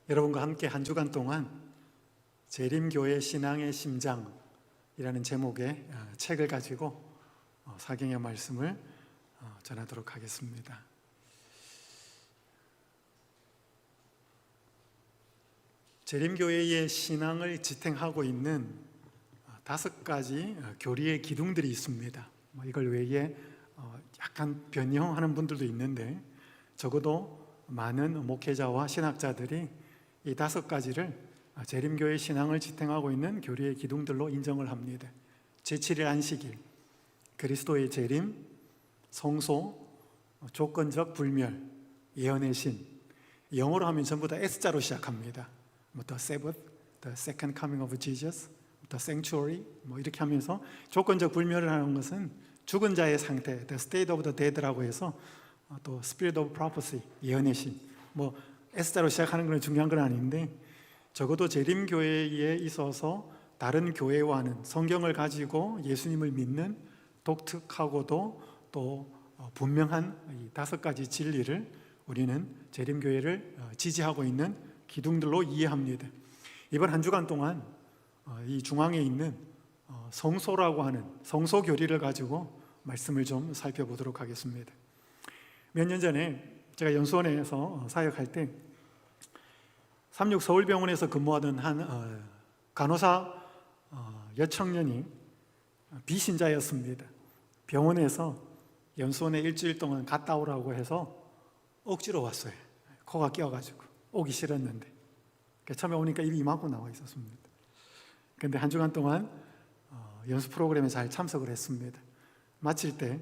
여러분과 함께 한 주간 동안 재림교회 신앙의 심장이라는 제목의 책을 가지고 사경의 말씀을 전하도록 하겠습니다. 재림교회의 신앙을 지탱하고 있는 5가지 교리의 기둥들이 있습니다. 이걸 외에 약간 변형하는 분들도 있는데 적어도 많은 목회자와 신학자들이 이 5가지를 재림교회 신앙을 지탱하고 있는 교리의 기둥들로 인정을 합니다. 제7일 안식일, 그리스도의 재림, 성소, 조건적 불멸, 예언의 신. 영어로 하면 전부 다 S자로 시작합니다. The Sabbath, The Second Coming of Jesus, The Sanctuary 이렇게 하면서 조건적 불멸을 하는 것은 죽은 자의 상태, The State of the Dead라고 해서 또 Spirit of Prophecy, 예언의 신. S자로 시작하는 건 중요한 건 아닌데 적어도 재림교회에 있어서 다른 교회와는 성경을 가지고 예수님을 믿는 독특하고도 또 분명한 이 5가지 진리를 우리는 재림교회를 지지하고 있는 기둥들로 이해합니다. 이번 한 주간 동안 이 중앙에 있는 성소라고 하는 성소 교리를 가지고 말씀을 좀 살펴보도록 하겠습니다. 몇 년 전에 제가 연수원에서 사역할 때 삼육 서울병원에서 근무하던 한 간호사 여청년이 비신자였습니다. 병원에서 연수원에 일주일 동안 갔다 오라고 해서 억지로 왔어요. 코가 끼어가지고 오기 싫었는데 처음에 오니까 입이 이만큼 나와 있었습니다. 그런데 한 주간 동안 연수 프로그램에 잘 참석을 했습니다. 마칠 때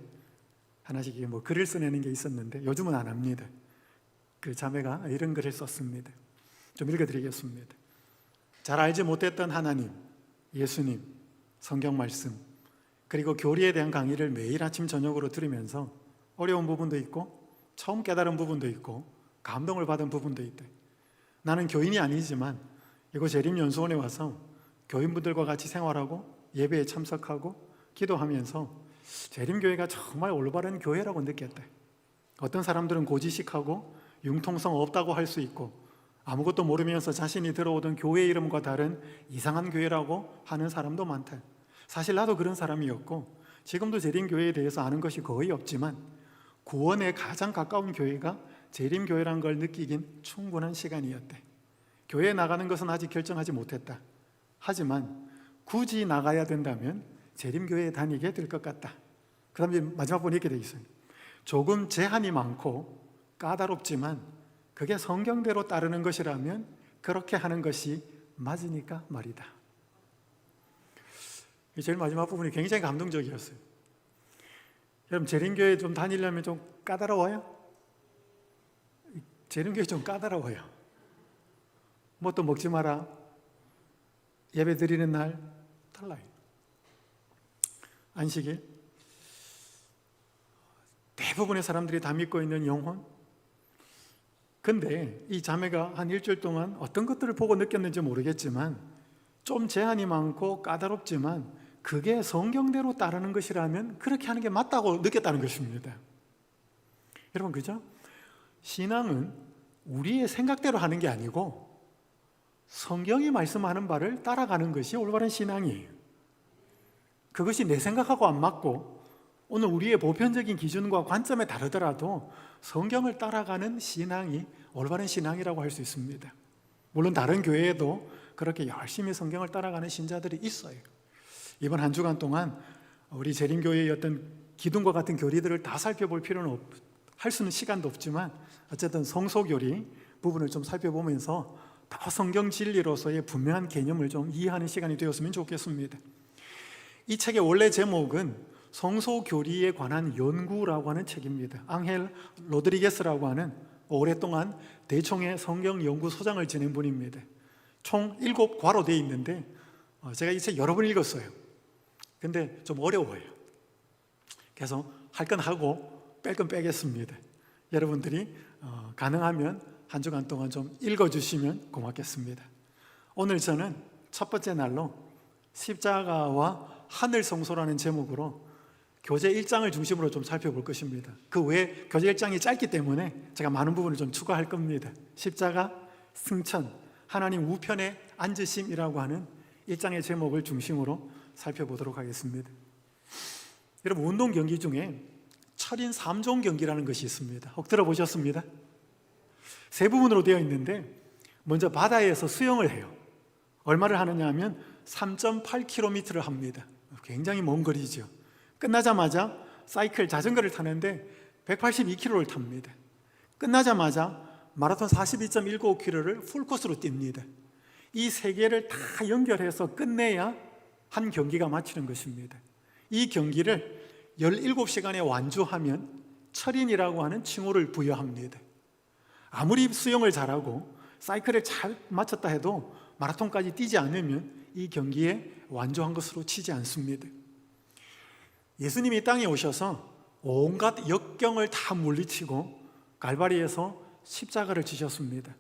하나씩 글을 써내는 게 있었는데 요즘은 안 합니다. 그 자매가 이런 글을 썼습니다. 좀 읽어드리겠습니다. 잘 알지 못했던 하나님, 예수님, 성경 말씀, 그리고 교리에 대한 강의를 매일 아침 저녁으로 들으면서 어려운 부분도 있고 처음 깨달은 부분도 있고 감동을 받은 부분도 있대. 나는 교인이 아니지만 이곳 재림연수원에 와서 교인분들과 같이 생활하고 예배에 참석하고 기도하면서 재림교회가 정말 올바른 교회라고 느꼈대. 어떤 사람들은 고지식하고 융통성 없다고 할 수 있고 아무것도 모르면서 자신이 들어오던 교회 이름과 다른 이상한 교회라고 하는 사람도 많대. 사실 나도 그런 사람이었고 지금도 재림교회에 대해서 아는 것이 거의 없지만 구원에 가장 가까운 교회가 재림교회란 걸 느끼긴 충분한 시간이었대. 교회에 나가는 것은 아직 결정하지 못했다. 하지만 굳이 나가야 된다면 재림교회에 다니게 될 것 같다. 그 다음에 마지막 부분이 이렇게 돼 있어요. 조금 제한이 많고 까다롭지만 그게 성경대로 따르는 것이라면 그렇게 하는 것이 맞으니까 말이다. 제일 마지막 부분이 굉장히 감동적이었어요. 여러분 재림교회 좀 다니려면 좀 까다로워요? 재림교회 좀 까다로워요. 또 먹지 마라, 예배 드리는 날 달라요. 안식일, 대부분의 사람들이 다 믿고 있는 영혼. 근데 이 자매가 한 일주일 동안 어떤 것들을 보고 느꼈는지 모르겠지만 좀 제한이 많고 까다롭지만 그게 성경대로 따르는 것이라면 그렇게 하는 게 맞다고 느꼈다는 것입니다. 여러분, 그죠? 신앙은 우리의 생각대로 하는 게 아니고 성경이 말씀하는 바를 따라가는 것이 올바른 신앙이에요. 그것이 내 생각하고 안 맞고 오늘 우리의 보편적인 기준과 관점에 다르더라도 성경을 따라가는 신앙이 올바른 신앙이라고 할 수 있습니다. 물론 다른 교회에도 그렇게 열심히 성경을 따라가는 신자들이 있어요. 이번 한 주간 동안 우리 재림교회의 어떤 기둥과 같은 교리들을 다 살펴볼 필요는 할 수는 시간도 없지만 어쨌든 성소교리 부분을 좀 살펴보면서 더 성경 진리로서의 분명한 개념을 좀 이해하는 시간이 되었으면 좋겠습니다. 이 책의 원래 제목은 성소교리에 관한 연구라고 하는 책입니다. 앙헬 로드리게스라고 하는 오랫동안 대총의 성경 연구소장을 지낸 분입니다. 총 7과로 되어 있는데 제가 이 책 여러 번 읽었어요. 근데 좀 어려워요. 그래서 할 건 하고 뺄 건 빼겠습니다. 여러분들이 가능하면 한 주간 동안 좀 읽어주시면 고맙겠습니다. 오늘 저는 첫 번째 날로 십자가와 하늘 성소라는 제목으로 교재 1장을 중심으로 좀 살펴볼 것입니다. 그 외에 교재 1장이 짧기 때문에 제가 많은 부분을 좀 추가할 겁니다. 십자가, 승천, 하나님 우편에 앉으심이라고 하는 1장의 제목을 중심으로 살펴보도록 하겠습니다. 여러분, 운동 경기 중에 철인 3종 경기라는 것이 있습니다. 혹 들어보셨습니다? 세 부분으로 되어 있는데, 먼저 바다에서 수영을 해요. 얼마를 하느냐 하면 3.8km를 합니다. 굉장히 먼 거리죠. 끝나자마자 사이클, 자전거를 타는데 182km를 탑니다. 끝나자마자 마라톤 42.195km를 풀코스로 뜁니다. 이 세 개를 다 연결해서 끝내야 한 경기가 마치는 것입니다. 이 경기를 17시간에 완주하면 철인이라고 하는 칭호를 부여합니다. 아무리 수영을 잘하고 사이클을 잘 마쳤다 해도 마라톤까지 뛰지 않으면 이 경기에 완주한 것으로 치지 않습니다. 예수님이 땅에 오셔서 온갖 역경을 다 물리치고 갈바리에서 십자가를 지셨습니다.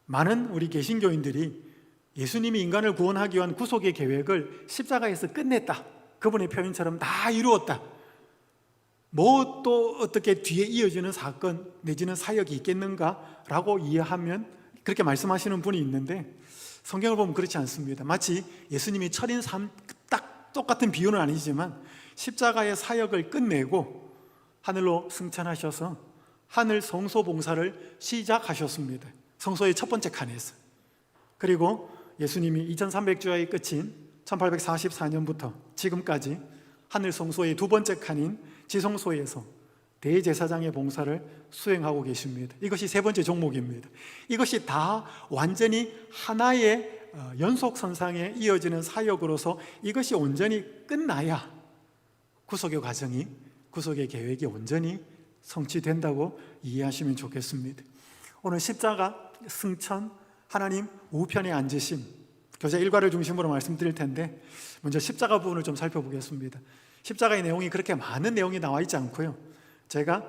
많은 우리 개신교인들이 예수님이 인간을 구원하기 위한 구속의 계획을 십자가에서 끝냈다, 그분의 표현처럼 다 이루었다, 뭐 또 어떻게 뒤에 이어지는 사건 내지는 사역이 있겠는가 라고 이해하면 그렇게 말씀하시는 분이 있는데, 성경을 보면 그렇지 않습니다. 마치 예수님이 철인 딱 똑같은 비유는 아니지만 십자가의 사역을 끝내고 하늘로 승천하셔서 하늘 성소 봉사를 시작하셨습니다. 성소의 첫 번째 칸에서. 그리고 예수님이 2300주야의 끝인 1844년부터 지금까지 하늘 성소의 두 번째 칸인 지성소에서 대제사장의 봉사를 수행하고 계십니다. 이것이 세 번째 종목입니다. 이것이 다 완전히 하나의 연속선상에 이어지는 사역으로서 이것이 온전히 끝나야 구속의 과정이, 구속의 계획이 온전히 성취된다고 이해하시면 좋겠습니다. 오늘 십자가, 승천, 하나님 우편에 앉으심, 교재 1과를 중심으로 말씀드릴 텐데, 먼저 십자가 부분을 좀 살펴보겠습니다. 십자가의 내용이 그렇게 많은 내용이 나와 있지 않고요, 제가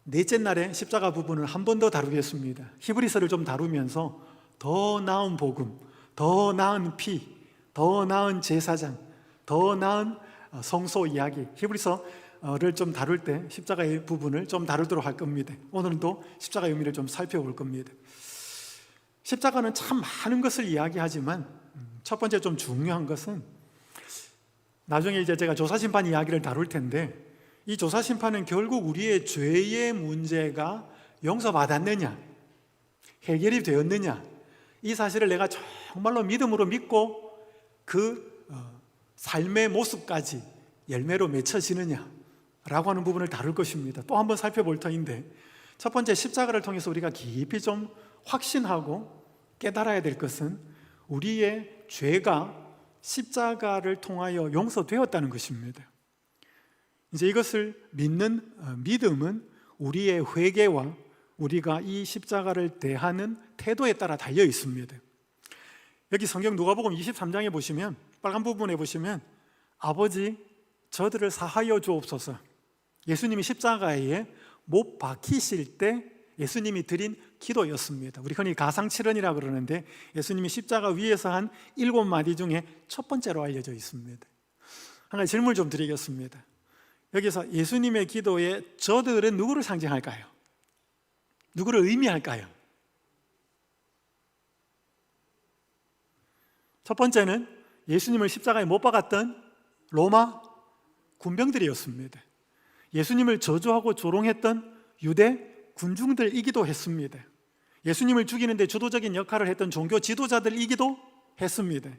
넷째 날에 십자가 부분을 한 번 더 다루겠습니다. 히브리서를 좀 다루면서 더 나은 복음, 더 나은 피, 더 나은 제사장, 더 나은 성소 이야기, 히브리서를 좀 다룰 때 십자가의 부분을 좀 다루도록 할 겁니다. 오늘은 또 십자가의 의미를 좀 살펴볼 겁니다. 십자가는 참 많은 것을 이야기하지만 첫 번째 좀 중요한 것은, 나중에 이제 제가 조사심판 이야기를 다룰 텐데, 이 조사심판은 결국 우리의 죄의 문제가 용서받았느냐, 해결이 되었느냐, 이 사실을 내가 정말로 믿음으로 믿고 그 삶의 모습까지 열매로 맺혀지느냐 라고 하는 부분을 다룰 것입니다. 또 한번 살펴볼 터인데, 첫 번째 십자가를 통해서 우리가 깊이 좀 확신하고 깨달아야 될 것은 우리의 죄가 십자가를 통하여 용서되었다는 것입니다. 이제 이것을 믿는 믿음은 우리의 회개와 우리가 이 십자가를 대하는 태도에 따라 달려 있습니다. 여기 성경 누가복음 23장에 보시면, 빨간 부분에 보시면 아버지 저들을 사하여 주옵소서, 예수님이 십자가에 못 박히실 때 예수님이 드린 기도였습니다. 우리 흔히 가상칠언이라고 그러는데, 예수님이 십자가 위에서 한 7마디 중에 첫 번째로 알려져 있습니다. 한 가지 질문을 좀 드리겠습니다. 여기서 예수님의 기도에 저들은 누구를 상징할까요? 누구를 의미할까요? 첫 번째는 예수님을 십자가에 못 박았던 로마 군병들이었습니다. 예수님을 저주하고 조롱했던 유대 군중들이기도 했습니다. 예수님을 죽이는데 주도적인 역할을 했던 종교 지도자들이기도 했습니다.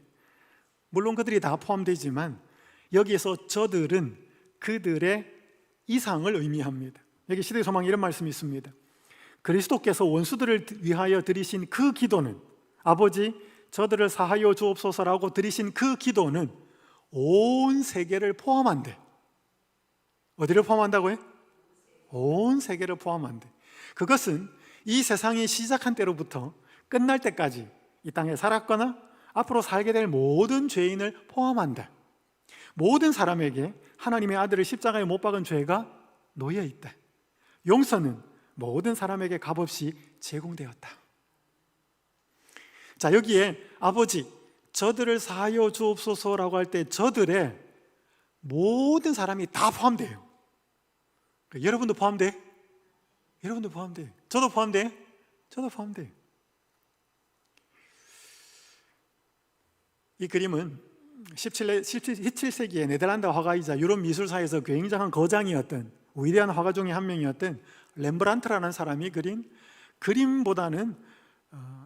물론 그들이 다 포함되지만 여기에서 저들은 그들의 이상을 의미합니다. 여기 시대의 소망에 이런 말씀이 있습니다. 그리스도께서 원수들을 위하여 드리신 그 기도는, 아버지 저들을 사하여 주옵소서라고 드리신 그 기도는 온 세계를 포함한대. 어디를 포함한다고요? 온 세계를 포함한대. 그것은 이 세상이 시작한 때로부터 끝날 때까지 이 땅에 살았거나 앞으로 살게 될 모든 죄인을 포함한다. 모든 사람에게 하나님의 아들을 십자가에 못 박은 죄가 놓여 있다. 용서는 모든 사람에게 값없이 제공되었다. 자, 여기에 아버지 저들을 사하여 주옵소서라고 할 때 저들의 모든 사람이 다 포함돼요. 여러분도 포함돼? 여러분도 포함돼. 저도 포함돼? 저도 포함돼. 이 그림은 17세기의 네덜란드 화가이자 유럽 미술사에서 굉장한 거장이었던 위대한 화가 중에 한 명이었던 렘브란트라는 사람이 그린 그림보다는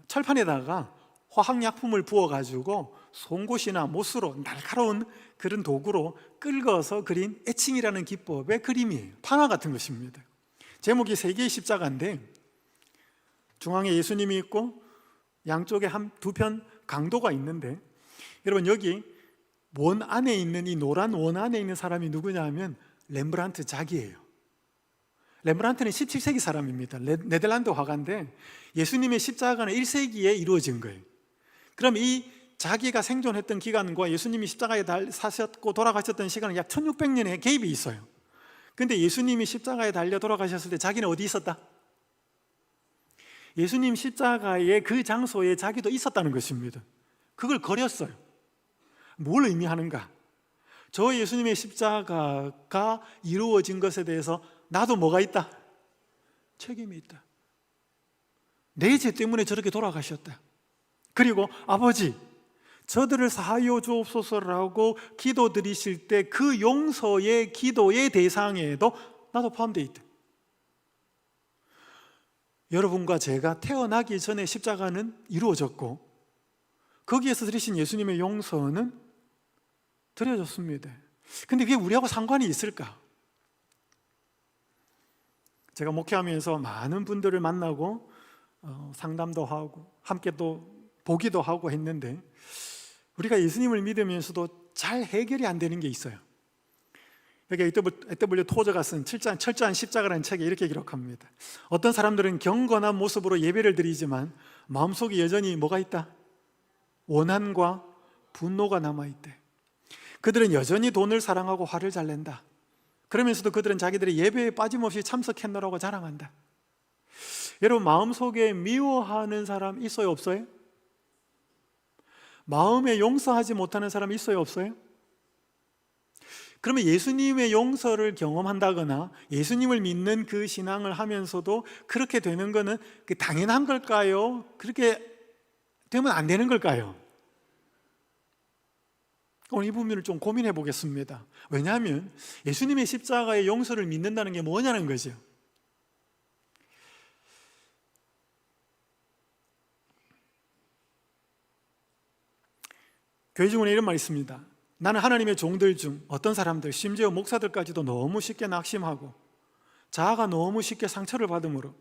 철판에다가 화학약품을 부어가지고 송곳이나 못으로 날카로운 그런 도구로 긁어서 그린 에칭이라는 기법의 그림이에요. 판화 같은 것입니다. 제목이 세 개의 십자가인데 중앙에 예수님이 있고 양쪽에 두 편 강도가 있는데, 여러분 여기 원 안에 있는 이 노란 원 안에 있는 사람이 누구냐 하면 렘브란트 자기예요. 렘브란트는 17세기 사람입니다. 네덜란드 화가인데 예수님의 십자가는 1세기에 이루어진 거예요. 그럼 이 자기가 생존했던 기간과 예수님이 십자가에 사셨고 돌아가셨던 시간은 약 1600년의 갭이 있어요. 근데 예수님이 십자가에 달려 돌아가셨을 때 자기는 어디 있었다? 예수님 십자가의 그 장소에 자기도 있었다는 것입니다. 그걸 거렸어요. 뭘 의미하는가? 저 예수님의 십자가가 이루어진 것에 대해서 나도 뭐가 있다? 책임이 있다. 내 죄 때문에 저렇게 돌아가셨다. 그리고 아버지, 저들을 사하여 주옵소서라고 기도 드리실 때 그 용서의 기도의 대상에도 나도 포함되어 있다. 여러분과 제가 태어나기 전에 십자가는 이루어졌고 거기에서 드리신 예수님의 용서는 드려졌습니다. 근데 그게 우리하고 상관이 있을까? 제가 목회하면서 많은 분들을 만나고 상담도 하고 함께 또 보기도 하고 했는데 우리가 예수님을 믿으면서도 잘 해결이 안 되는 게 있어요. 여기 A.W. 토저가 쓴 철저한 십자가라는 책에 이렇게 기록합니다. 어떤 사람들은 경건한 모습으로 예배를 드리지만 마음속에 여전히 뭐가 있다? 원한과 분노가 남아있대. 그들은 여전히 돈을 사랑하고 화를 잘 낸다. 그러면서도 그들은 자기들의 예배에 빠짐없이 참석했노라고 자랑한다. 여러분, 마음속에 미워하는 사람 있어요, 없어요? 마음에 용서하지 못하는 사람 있어요, 없어요? 그러면 예수님의 용서를 경험한다거나 예수님을 믿는 그 신앙을 하면서도 그렇게 되는 거는 당연한 걸까요? 그렇게 되면 안 되는 걸까요? 오늘 이 부분을 좀 고민해 보겠습니다. 왜냐하면 예수님의 십자가의 용서를 믿는다는 게 뭐냐는 거죠. 교회 중에 이런 말이 있습니다. 나는 하나님의 종들 중 어떤 사람들, 심지어 목사들까지도 너무 쉽게 낙심하고 자아가 너무 쉽게 상처를 받으므로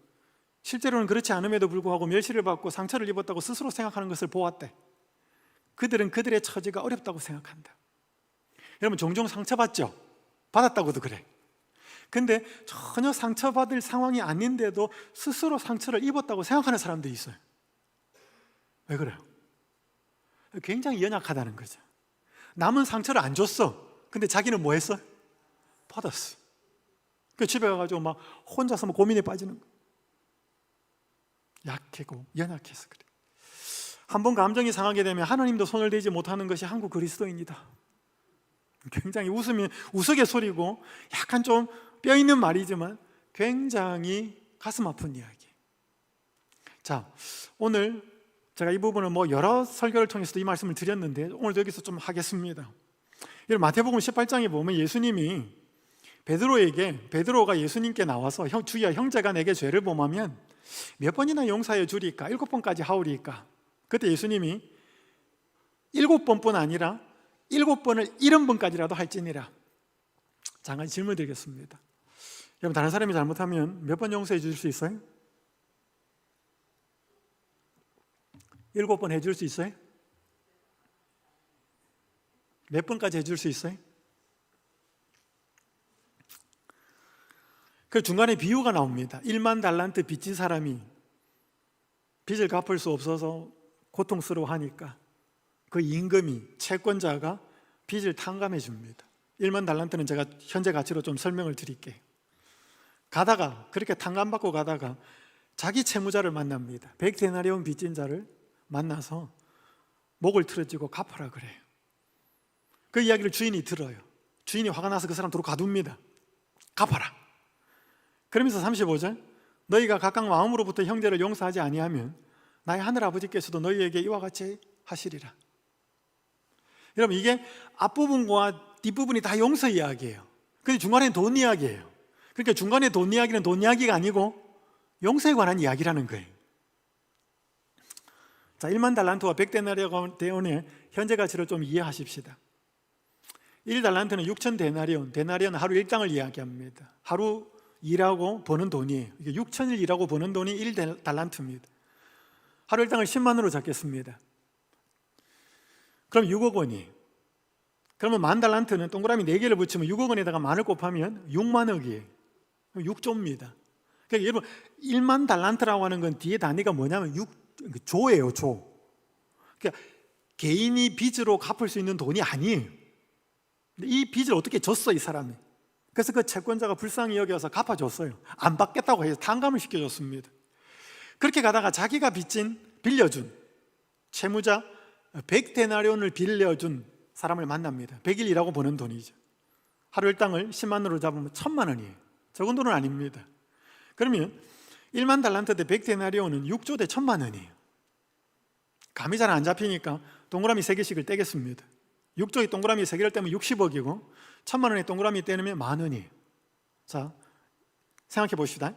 실제로는 그렇지 않음에도 불구하고 멸시를 받고 상처를 입었다고 스스로 생각하는 것을 보았대. 그들은 그들의 처지가 어렵다고 생각한다. 여러분, 종종 상처받죠? 받았다고도 그래. 근데 전혀 상처받을 상황이 아닌데도 스스로 상처를 입었다고 생각하는 사람들이 있어요. 왜 그래요? 굉장히 연약하다는 거죠. 남은 상처를 안 줬어. 근데 자기는 뭐 했어? 받았어. 그 집에 가가지고 막 혼자서 고민에 빠지는 거. 약하고 연약해서 그래. 한번 감정이 상하게 되면 하나님도 손을 대지 못하는 것이 한국 그리스도인이다. 굉장히 우스갯소리고 약간 좀 뼈 있는 말이지만 굉장히 가슴 아픈 이야기. 자, 오늘 제가 이 부분을 여러 설교를 통해서도 이 말씀을 드렸는데 오늘도 여기서 좀 하겠습니다. 마태복음 18장에 보면 예수님이 베드로가 예수님께 나와서 주여, 형제가 내게 죄를 범하면 몇 번이나 용서해 주리까? 7번까지 하오리까? 그때 예수님이 7번뿐 아니라 7번을 70번까지라도 할지니라. 잠깐 질문 드리겠습니다. 여러분, 다른 사람이 잘못하면 몇 번 용서해 주실 수 있어요? 7번 해줄 수 있어요? 몇 번까지 해줄 수 있어요? 그 중간에 비유가 나옵니다. 1만 달란트 빚진 사람이 빚을 갚을 수 없어서 고통스러워하니까 그 임금이, 채권자가 빚을 탕감해 줍니다. 1만 달란트는 제가 현재 가치로 좀 설명을 드릴게요. 그렇게 탕감받고 가다가 자기 채무자를 만납니다. 100데나리온 빚진 자를 만나서 목을 틀어쥐고 갚아라 그래요. 그 이야기를 주인이 들어요. 주인이 화가 나서 그 사람 도로 가둡니다. 갚아라. 그러면서 35절, 너희가 각각 마음으로부터 형제를 용서하지 아니하면 나의 하늘아버지께서도 너희에게 이와 같이 하시리라. 여러분, 이게 앞부분과 뒷부분이 다 용서 이야기예요. 근데 중간에 돈 이야기예요. 그러니까 중간에 돈 이야기는 돈 이야기가 아니고 용서에 관한 이야기라는 거예요. 자, 1만 달란트와 100데나리온의 현재 가치를 좀 이해하십시다. 1달란트는 6천 데나리온, 데나리온은 하루 일당을 이야기합니다. 하루 일하고 버는 돈이에요. 6천일 일하고 버는 돈이 1달란트입니다. 하루 일당을 10만으로 잡겠습니다. 그럼 6억 원이에요. 그러면 만 달란트는 동그라미 4개를 붙이면 6억 원에다가 만을 곱하면 6만억이에요. 6조입니다. 그러니까 여러분, 1만 달란트라고 하는 건 뒤에 단위가 뭐냐면 6조예요, 조. 그러니까 개인이 빚으로 갚을 수 있는 돈이 아니에요. 근데 이 빚을 어떻게 줬어, 이 사람이. 그래서 그 채권자가 불쌍히 여겨서 갚아줬어요. 안 받겠다고 해서 탕감을 시켜줬습니다. 그렇게 가다가 자기가 빌려준 채무자 100데나리온을 빌려준 사람을 만납니다. 100일 일하고 버는 돈이죠. 하루 일당을 10만으로 잡으면 1000만 원이에요. 적은 돈은 아닙니다. 그러면 1만 달란트 대 100데나리온은 6조 대 1000만 원이에요. 감이 잘 안 잡히니까 동그라미 3개씩을 떼겠습니다. 6조의 동그라미 3개를 떼면 60억이고 1000만 원의 동그라미 떼면 10,000원이에요. 자, 생각해 봅시다.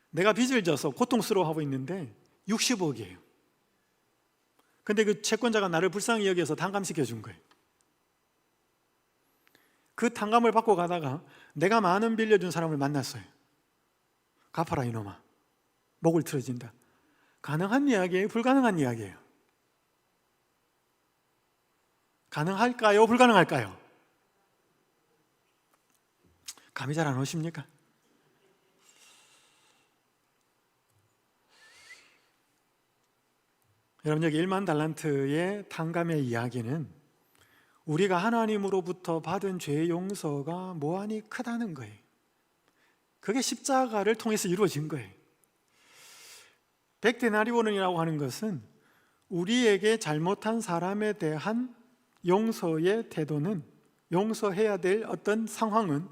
내가 빚을 져서 고통스러워하고 있는데 60억이에요. 근데 그 채권자가 나를 불쌍히 여겨서 탕감시켜 준 거예요. 그 탕감을 받고 가다가 내가 10,000원 빌려준 사람을 만났어요. 갚아라 이놈아. 목을 틀어진다. 가능한 이야기예요? 불가능한 이야기예요? 가능할까요? 불가능할까요? 감이 잘 안 오십니까? 여러분, 여기 1만 달란트의 탕감의 이야기는 우리가 하나님으로부터 받은 죄의 용서가 무한히 크다는 거예요. 그게 십자가를 통해서 이루어진 거예요. 100데나리온이라고 하는 것은 우리에게 잘못한 사람에 대한 용서의 태도는, 용서해야 될 어떤 상황은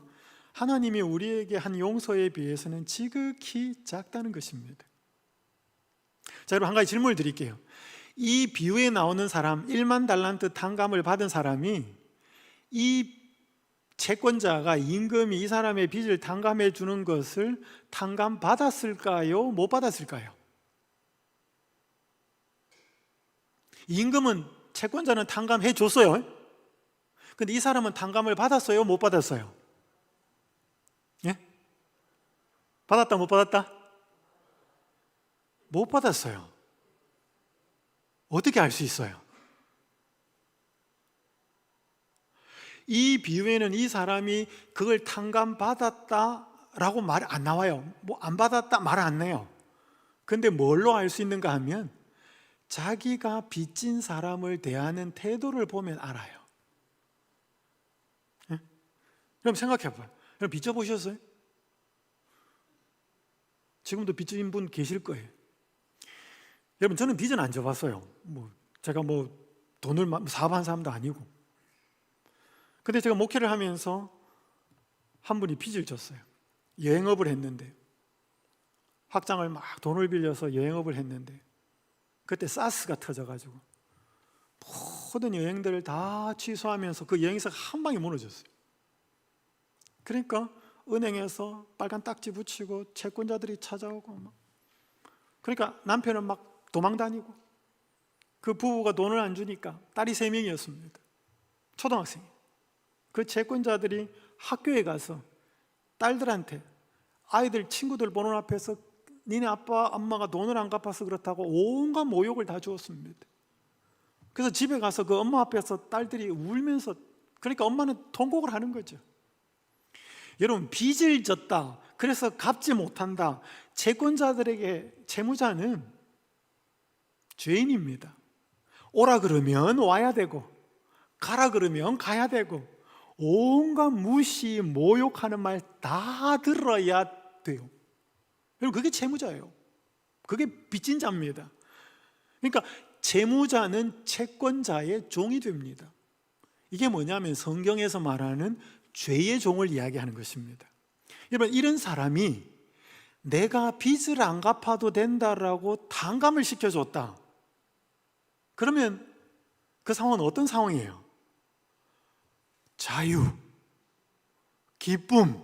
하나님이 우리에게 한 용서에 비해서는 지극히 작다는 것입니다. 자, 여러분, 한 가지 질문을 드릴게요. 이 비유에 나오는 사람, 1만 달란트 탕감을 받은 사람이 이 채권자가 임금이 이 사람의 빚을 탕감해 주는 것을 탕감 받았을까요? 못 받았을까요? 임금은 채권자는 탕감해 줬어요. 근데 이 사람은 탕감을 받았어요? 못 받았어요? 예? 받았다, 못 받았다? 못 받았어요. 어떻게 알 수 있어요? 이 비유에는 이 사람이 그걸 탕감받았다라고 말 안 나와요. 뭐 안 받았다 말 안 해요. 근데 뭘로 알 수 있는가 하면 자기가 빚진 사람을 대하는 태도를 보면 알아요. 예? 그럼 생각해 봐요. 여러분, 빚져 보셨어요? 지금도 빚진 분 계실 거예요. 여러분, 저는 빚은 안 져봤어요. 제가 돈을 사업한 사람도 아니고. 근데 제가 목회를 하면서 한 분이 빚을 졌어요. 여행업을 했는데, 확장을 막 돈을 빌려서 여행업을 했는데, 그때 사스가 터져가지고 모든 여행들을 다 취소하면서 그 여행사가 한 방에 무너졌어요. 그러니까 은행에서 빨간 딱지 붙이고 채권자들이 찾아오고 그러니까 남편은 막 도망 다니고, 그 부부가 돈을 안 주니까 딸이 3명이었습니다. 초등학생. 그 채권자들이 학교에 가서 딸들한테 아이들 친구들 보는 앞에서 니네 아빠 엄마가 돈을 안 갚아서 그렇다고 온갖 모욕을 다 주었습니다. 그래서 집에 가서 그 엄마 앞에서 딸들이 울면서, 그러니까 엄마는 통곡을 하는 거죠. 여러분, 빚을 졌다, 그래서 갚지 못한다, 채권자들에게 채무자는 죄인입니다. 오라 그러면 와야 되고 가라 그러면 가야 되고 온갖 무시, 모욕하는 말 다 들어야 돼요. 여러분, 그게 채무자예요. 그게 빚진 자입니다. 그러니까 채무자는 채권자의 종이 됩니다. 이게 뭐냐면 성경에서 말하는 죄의 종을 이야기하는 것입니다. 여러분, 이런 사람이 내가 빚을 안 갚아도 된다라고 탕감을 시켜줬다. 그러면 그 상황은 어떤 상황이에요? 자유, 기쁨,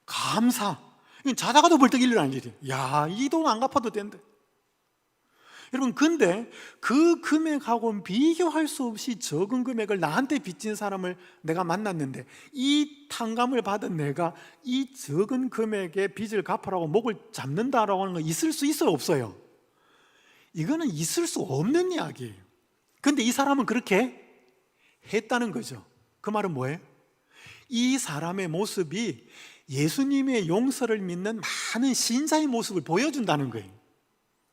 감사. 이건 자다가도 벌떡 일어날 일이에요. 야, 이 돈 안 갚아도 된대. 여러분, 근데 그 금액하고는 비교할 수 없이 적은 금액을 나한테 빚진 사람을 내가 만났는데, 이 탕감을 받은 내가 이 적은 금액의 빚을 갚으라고 목을 잡는다라고 하는 건 있을 수 있어요, 없어요? 이거는 있을 수 없는 이야기예요. 근데 이 사람은 그렇게 했다는 거죠. 그 말은 뭐예요? 이 사람의 모습이 예수님의 용서를 믿는 많은 신자의 모습을 보여준다는 거예요.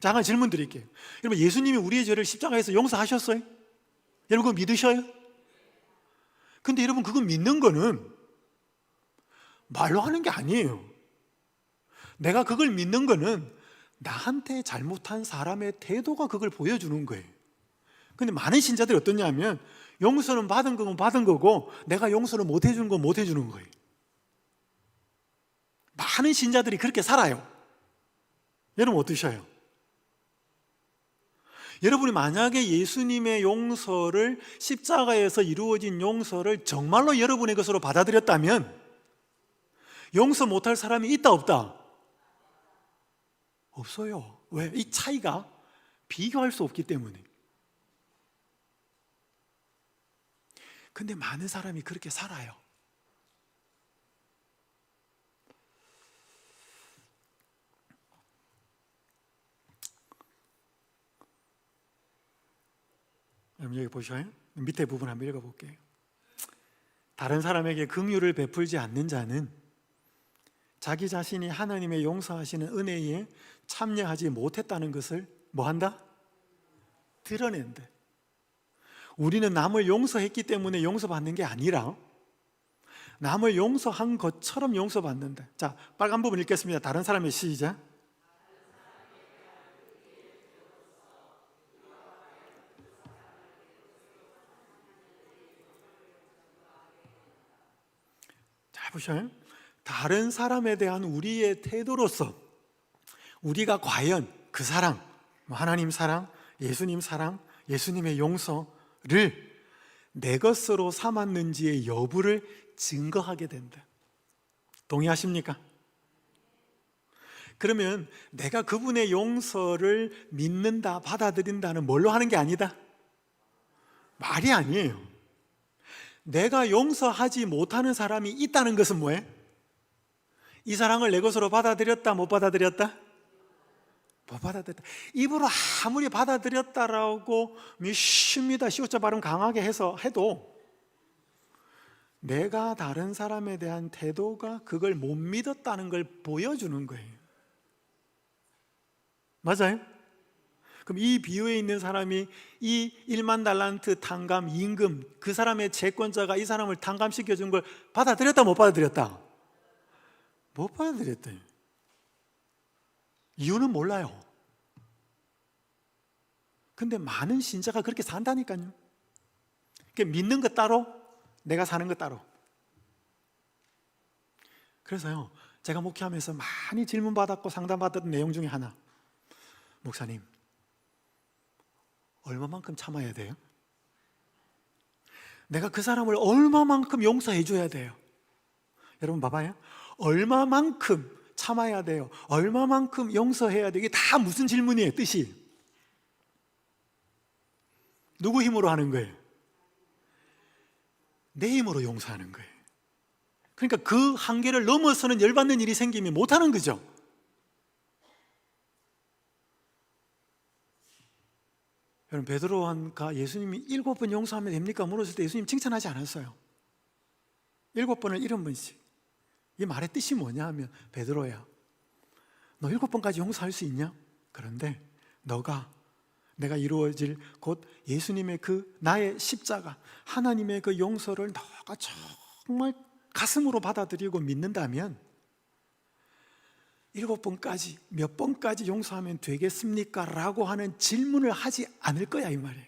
자, 하나 질문 드릴게요. 여러분, 예수님이 우리의 죄를 십자가에서 용서하셨어요? 여러분, 그거 믿으셔요? 근데 여러분, 그거 믿는 거는 말로 하는 게 아니에요. 내가 그걸 믿는 거는 나한테 잘못한 사람의 태도가 그걸 보여주는 거예요. 근데 많은 신자들이 어떠냐면, 용서는 받은 거면 받은 거고 내가 용서를 못 해주는 건 못 해주는 거예요. 많은 신자들이 그렇게 살아요. 여러분, 어떠셔요? 여러분이 만약에 예수님의 용서를, 십자가에서 이루어진 용서를 정말로 여러분의 것으로 받아들였다면 용서 못할 사람이 있다, 없다? 없어요. 왜? 이 차이가 비교할 수 없기 때문에. 근데 많은 사람이 그렇게 살아요. 여러분, 여기 보셔요. 밑에 부분 한번 읽어볼게요. 다른 사람에게 긍휼을 베풀지 않는 자는 자기 자신이 하나님의 용서하시는 은혜에 참여하지 못했다는 것을 뭐한다? 드러낸다. 우리는 남을 용서했기 때문에 용서받는 게 아니라 남을 용서한 것처럼 용서받는다. 자, 빨간 부분 읽겠습니다. 다른 사람의 시작. 자, 보셔요. 다른 사람에 대한 우리의 태도로서 우리가 과연 그 사랑, 하나님 사랑, 예수님 사랑, 예수님의 용서를 내 것으로 삼았는지의 여부를 증거하게 된다. 동의하십니까? 그러면 내가 그분의 용서를 믿는다, 받아들인다는 뭘로 하는 게 아니다? 말이 아니에요. 내가 용서하지 못하는 사람이 있다는 것은 뭐예요? 이 사랑을 내 것으로 받아들였다, 못 받아들였다? 못 받아들였다. 입으로 아무리 받아들였다라고 믿습니다, 시옷자 발음 강하게 해도 내가 다른 사람에 대한 태도가 그걸 못 믿었다는 걸 보여주는 거예요. 맞아요? 그럼 이 비유에 있는 사람이 이 1만 달란트 탕감, 임금, 그 사람의 채권자가 이 사람을 탕감시켜준 걸 받아들였다, 못 받아들였다? 못 받아들였다. 이유는 몰라요. 근데 많은 신자가 그렇게 산다니까요. 믿는 것 따로, 내가 사는 것 따로. 그래서요, 제가 목회하면서 많이 질문받았고 상담받았던 내용 중에 하나, 목사님, 얼마만큼 참아야 돼요? 내가 그 사람을 얼마만큼 용서해 줘야 돼요? 여러분 봐봐요. 얼마만큼 참아야 돼요? 얼마만큼 용서해야 돼요? 이게 다 무슨 질문이에요, 뜻이? 누구 힘으로 하는 거예요? 내 힘으로 용서하는 거예요. 그러니까 그 한계를 넘어서는 열받는 일이 생기면 못하는 거죠. 여러분, 베드로가 예수님이 7번 용서하면 됩니까? 물었을 때 예수님 칭찬하지 않았어요. 7번을 70번씩. 이 말의 뜻이 뭐냐 하면, 베드로야, 너 7번까지 용서할 수 있냐? 그런데 내가 이루어질 곧 예수님의 그 나의 십자가, 하나님의 그 용서를 너가 정말 가슴으로 받아들이고 믿는다면 7번까지, 몇 번까지 용서하면 되겠습니까? 라고 하는 질문을 하지 않을 거야, 이 말이에요.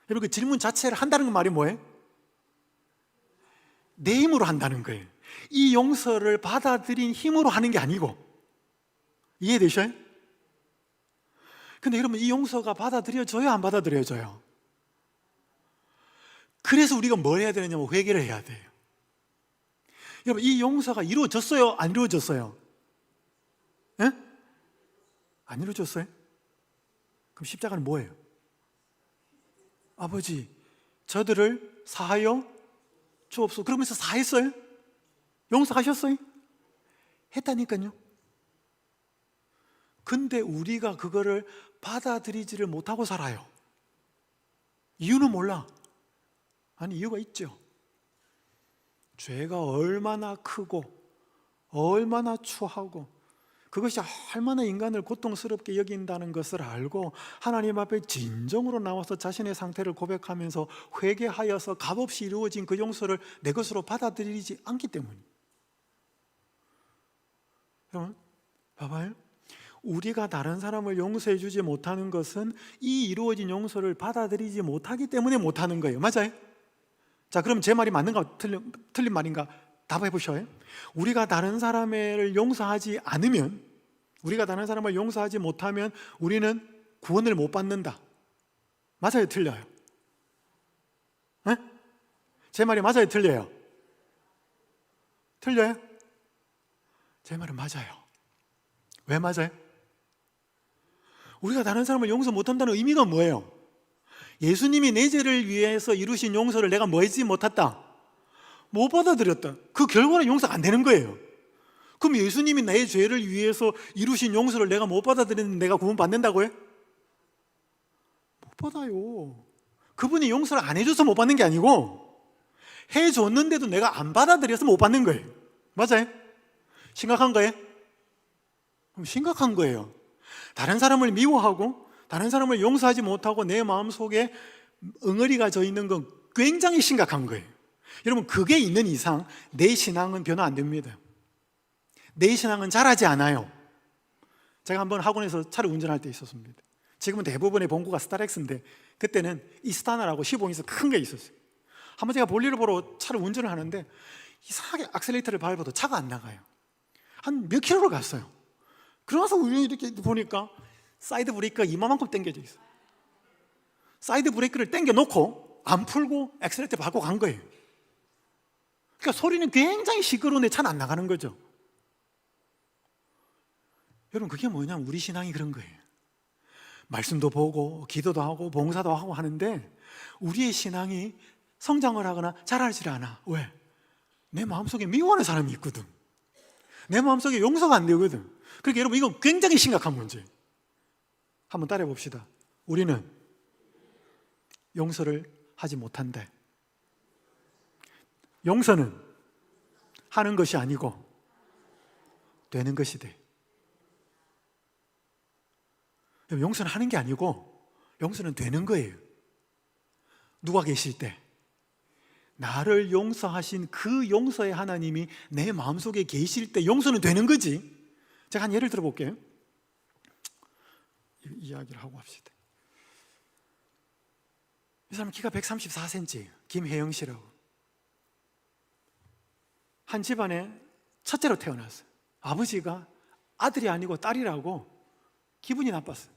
여러분, 그 질문 자체를 한다는 그 말이 뭐예요? 내 힘으로 한다는 거예요. 이 용서를 받아들인 힘으로 하는 게 아니고. 이해되셔요? 근데 여러분, 이 용서가 받아들여져요, 안 받아들여져요? 그래서 우리가 뭘 해야 되느냐면 회개를 해야 돼요. 여러분, 이 용서가 이루어졌어요? 안 이루어졌어요? 예? 안 이루어졌어요? 그럼 십자가는 뭐예요? 아버지, 저들을 사하여 주옵소서. 그러면서 사했어요? 용서하셨어요? 했다니까요. 근데 우리가 그거를 받아들이지를 못하고 살아요. 이유는 몰라. 아니, 이유가 있죠. 죄가 얼마나 크고 얼마나 추하고 그것이 얼마나 인간을 고통스럽게 여긴다는 것을 알고 하나님 앞에 진정으로 나와서 자신의 상태를 고백하면서 회개하여서 값없이 이루어진 그 용서를 내 것으로 받아들이지 않기 때문이에요. 여러분, 봐봐요. 우리가 다른 사람을 용서해 주지 못하는 것은 이 이루어진 용서를 받아들이지 못하기 때문에 못하는 거예요. 맞아요? 자, 그럼 제 말이 맞는가 틀린 말인가 답해 보셔요. 우리가 다른 사람을 용서하지 않으면, 우리가 다른 사람을 용서하지 못하면 우리는 구원을 못 받는다. 맞아요? 틀려요? 네? 제 말이 맞아요? 틀려요? 틀려요? 제 말은 맞아요. 왜 맞아요? 우리가 다른 사람을 용서 못한다는 의미가 뭐예요? 예수님이 내 죄를 위해서 이루신 용서를 내가 뭐하지 못했다? 못 받아들였다. 그 결과는 용서가 안 되는 거예요. 그럼 예수님이 나의 죄를 위해서 이루신 용서를 내가 못 받아들이는데 내가 구원 받는다고요? 못 받아요. 그분이 용서를 안 해줘서 못 받는 게 아니고 해줬는데도 내가 안 받아들여서 못 받는 거예요. 맞아요? 심각한 거예요? 그럼 심각한 거예요. 다른 사람을 미워하고 다른 사람을 용서하지 못하고 내 마음속에 엉어리가 져 있는 건 굉장히 심각한 거예요. 여러분, 그게 있는 이상 내 신앙은 변화 안 됩니다. 내 신앙은 자라지 않아요. 제가 한번 학원에서 차를 운전할 때 있었습니다. 지금은 대부분의 본고가 스타렉스인데 그때는 이스타나라고 15인승 큰 게 있었어요. 한번 제가 볼일을 보러 차를 운전을 하는데 이상하게 악셀레이터를 밟아도 차가 안 나가요. 한 몇 킬로를 갔어요. 그러면서 우연히 이렇게 보니까 사이드 브레이크가 이만큼 당겨져 있어요. 사이드 브레이크를 당겨 놓고 안 풀고 엑셀레이터 밟고 간 거예요. 그러니까 소리는 굉장히 시끄러운데 차는 안 나가는 거죠. 여러분, 그게 뭐냐면 우리 신앙이 그런 거예요. 말씀도 보고 기도도 하고 봉사도 하고 하는데 우리의 신앙이 성장을 하거나 자라지를 않아. 왜? 내 마음속에 미워하는 사람이 있거든. 내 마음속에 용서가 안 되거든. 그러니까 여러분, 이건 굉장히 심각한 문제예요. 한번 따라해 봅시다. 우리는 용서를 하지 못한대. 용서는 하는 것이 아니고 되는 것이 돼. 용서는 하는 게 아니고 용서는 되는 거예요. 누가 계실 때 나를 용서하신 그 용서의 하나님이 내 마음속에 계실 때 용서는 되는 거지. 제가 한 예를 들어볼게요. 이야기를 하고 합시다. 이 사람 키가 134cm, 김혜영 씨라고. 한 집안에 첫째로 태어났어요. 아버지가 아들이 아니고 딸이라고 기분이 나빴어요.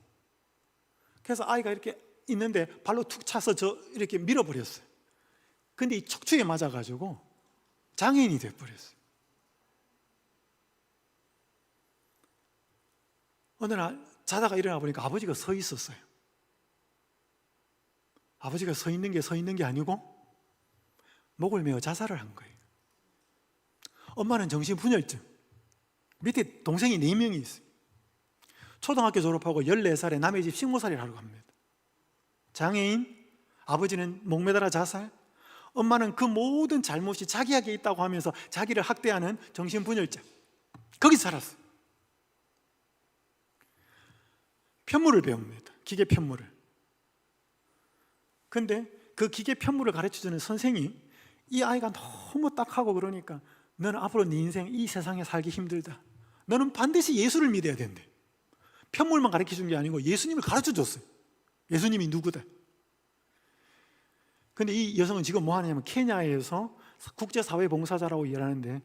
그래서 아이가 이렇게 있는데 발로 툭 차서 이렇게 밀어버렸어요. 근데 이 척추에 맞아가지고 장애인이 돼버렸어요. 어느 날 자다가 일어나 보니까 아버지가 서 있었어요. 아버지가 서 있는 게 아니고 목을 메어 자살을 한 거예요. 엄마는 정신분열증. 밑에 동생이 4명이 있어요. 초등학교 졸업하고 14살에 남의 집 식모살이를 하러 갑니다. 장애인, 아버지는 목매달아 자살, 엄마는 그 모든 잘못이 자기에게 있다고 하면서 자기를 학대하는 정신분열증. 거기서 살았어요. 편물을 배웁니다. 기계 편물을. 근데 그 기계 편물을 가르쳐주는 선생이 이 아이가 너무 딱하고 그러니까 너는 앞으로 네 인생 이 세상에 살기 힘들다. 너는 반드시 예수를 믿어야 된대. 편물만 가르쳐준 게 아니고 예수님을 가르쳐줬어요. 예수님이 누구다. 근데 이 여성은 지금 뭐 하냐면 케냐에서 국제사회봉사자라고 일하는데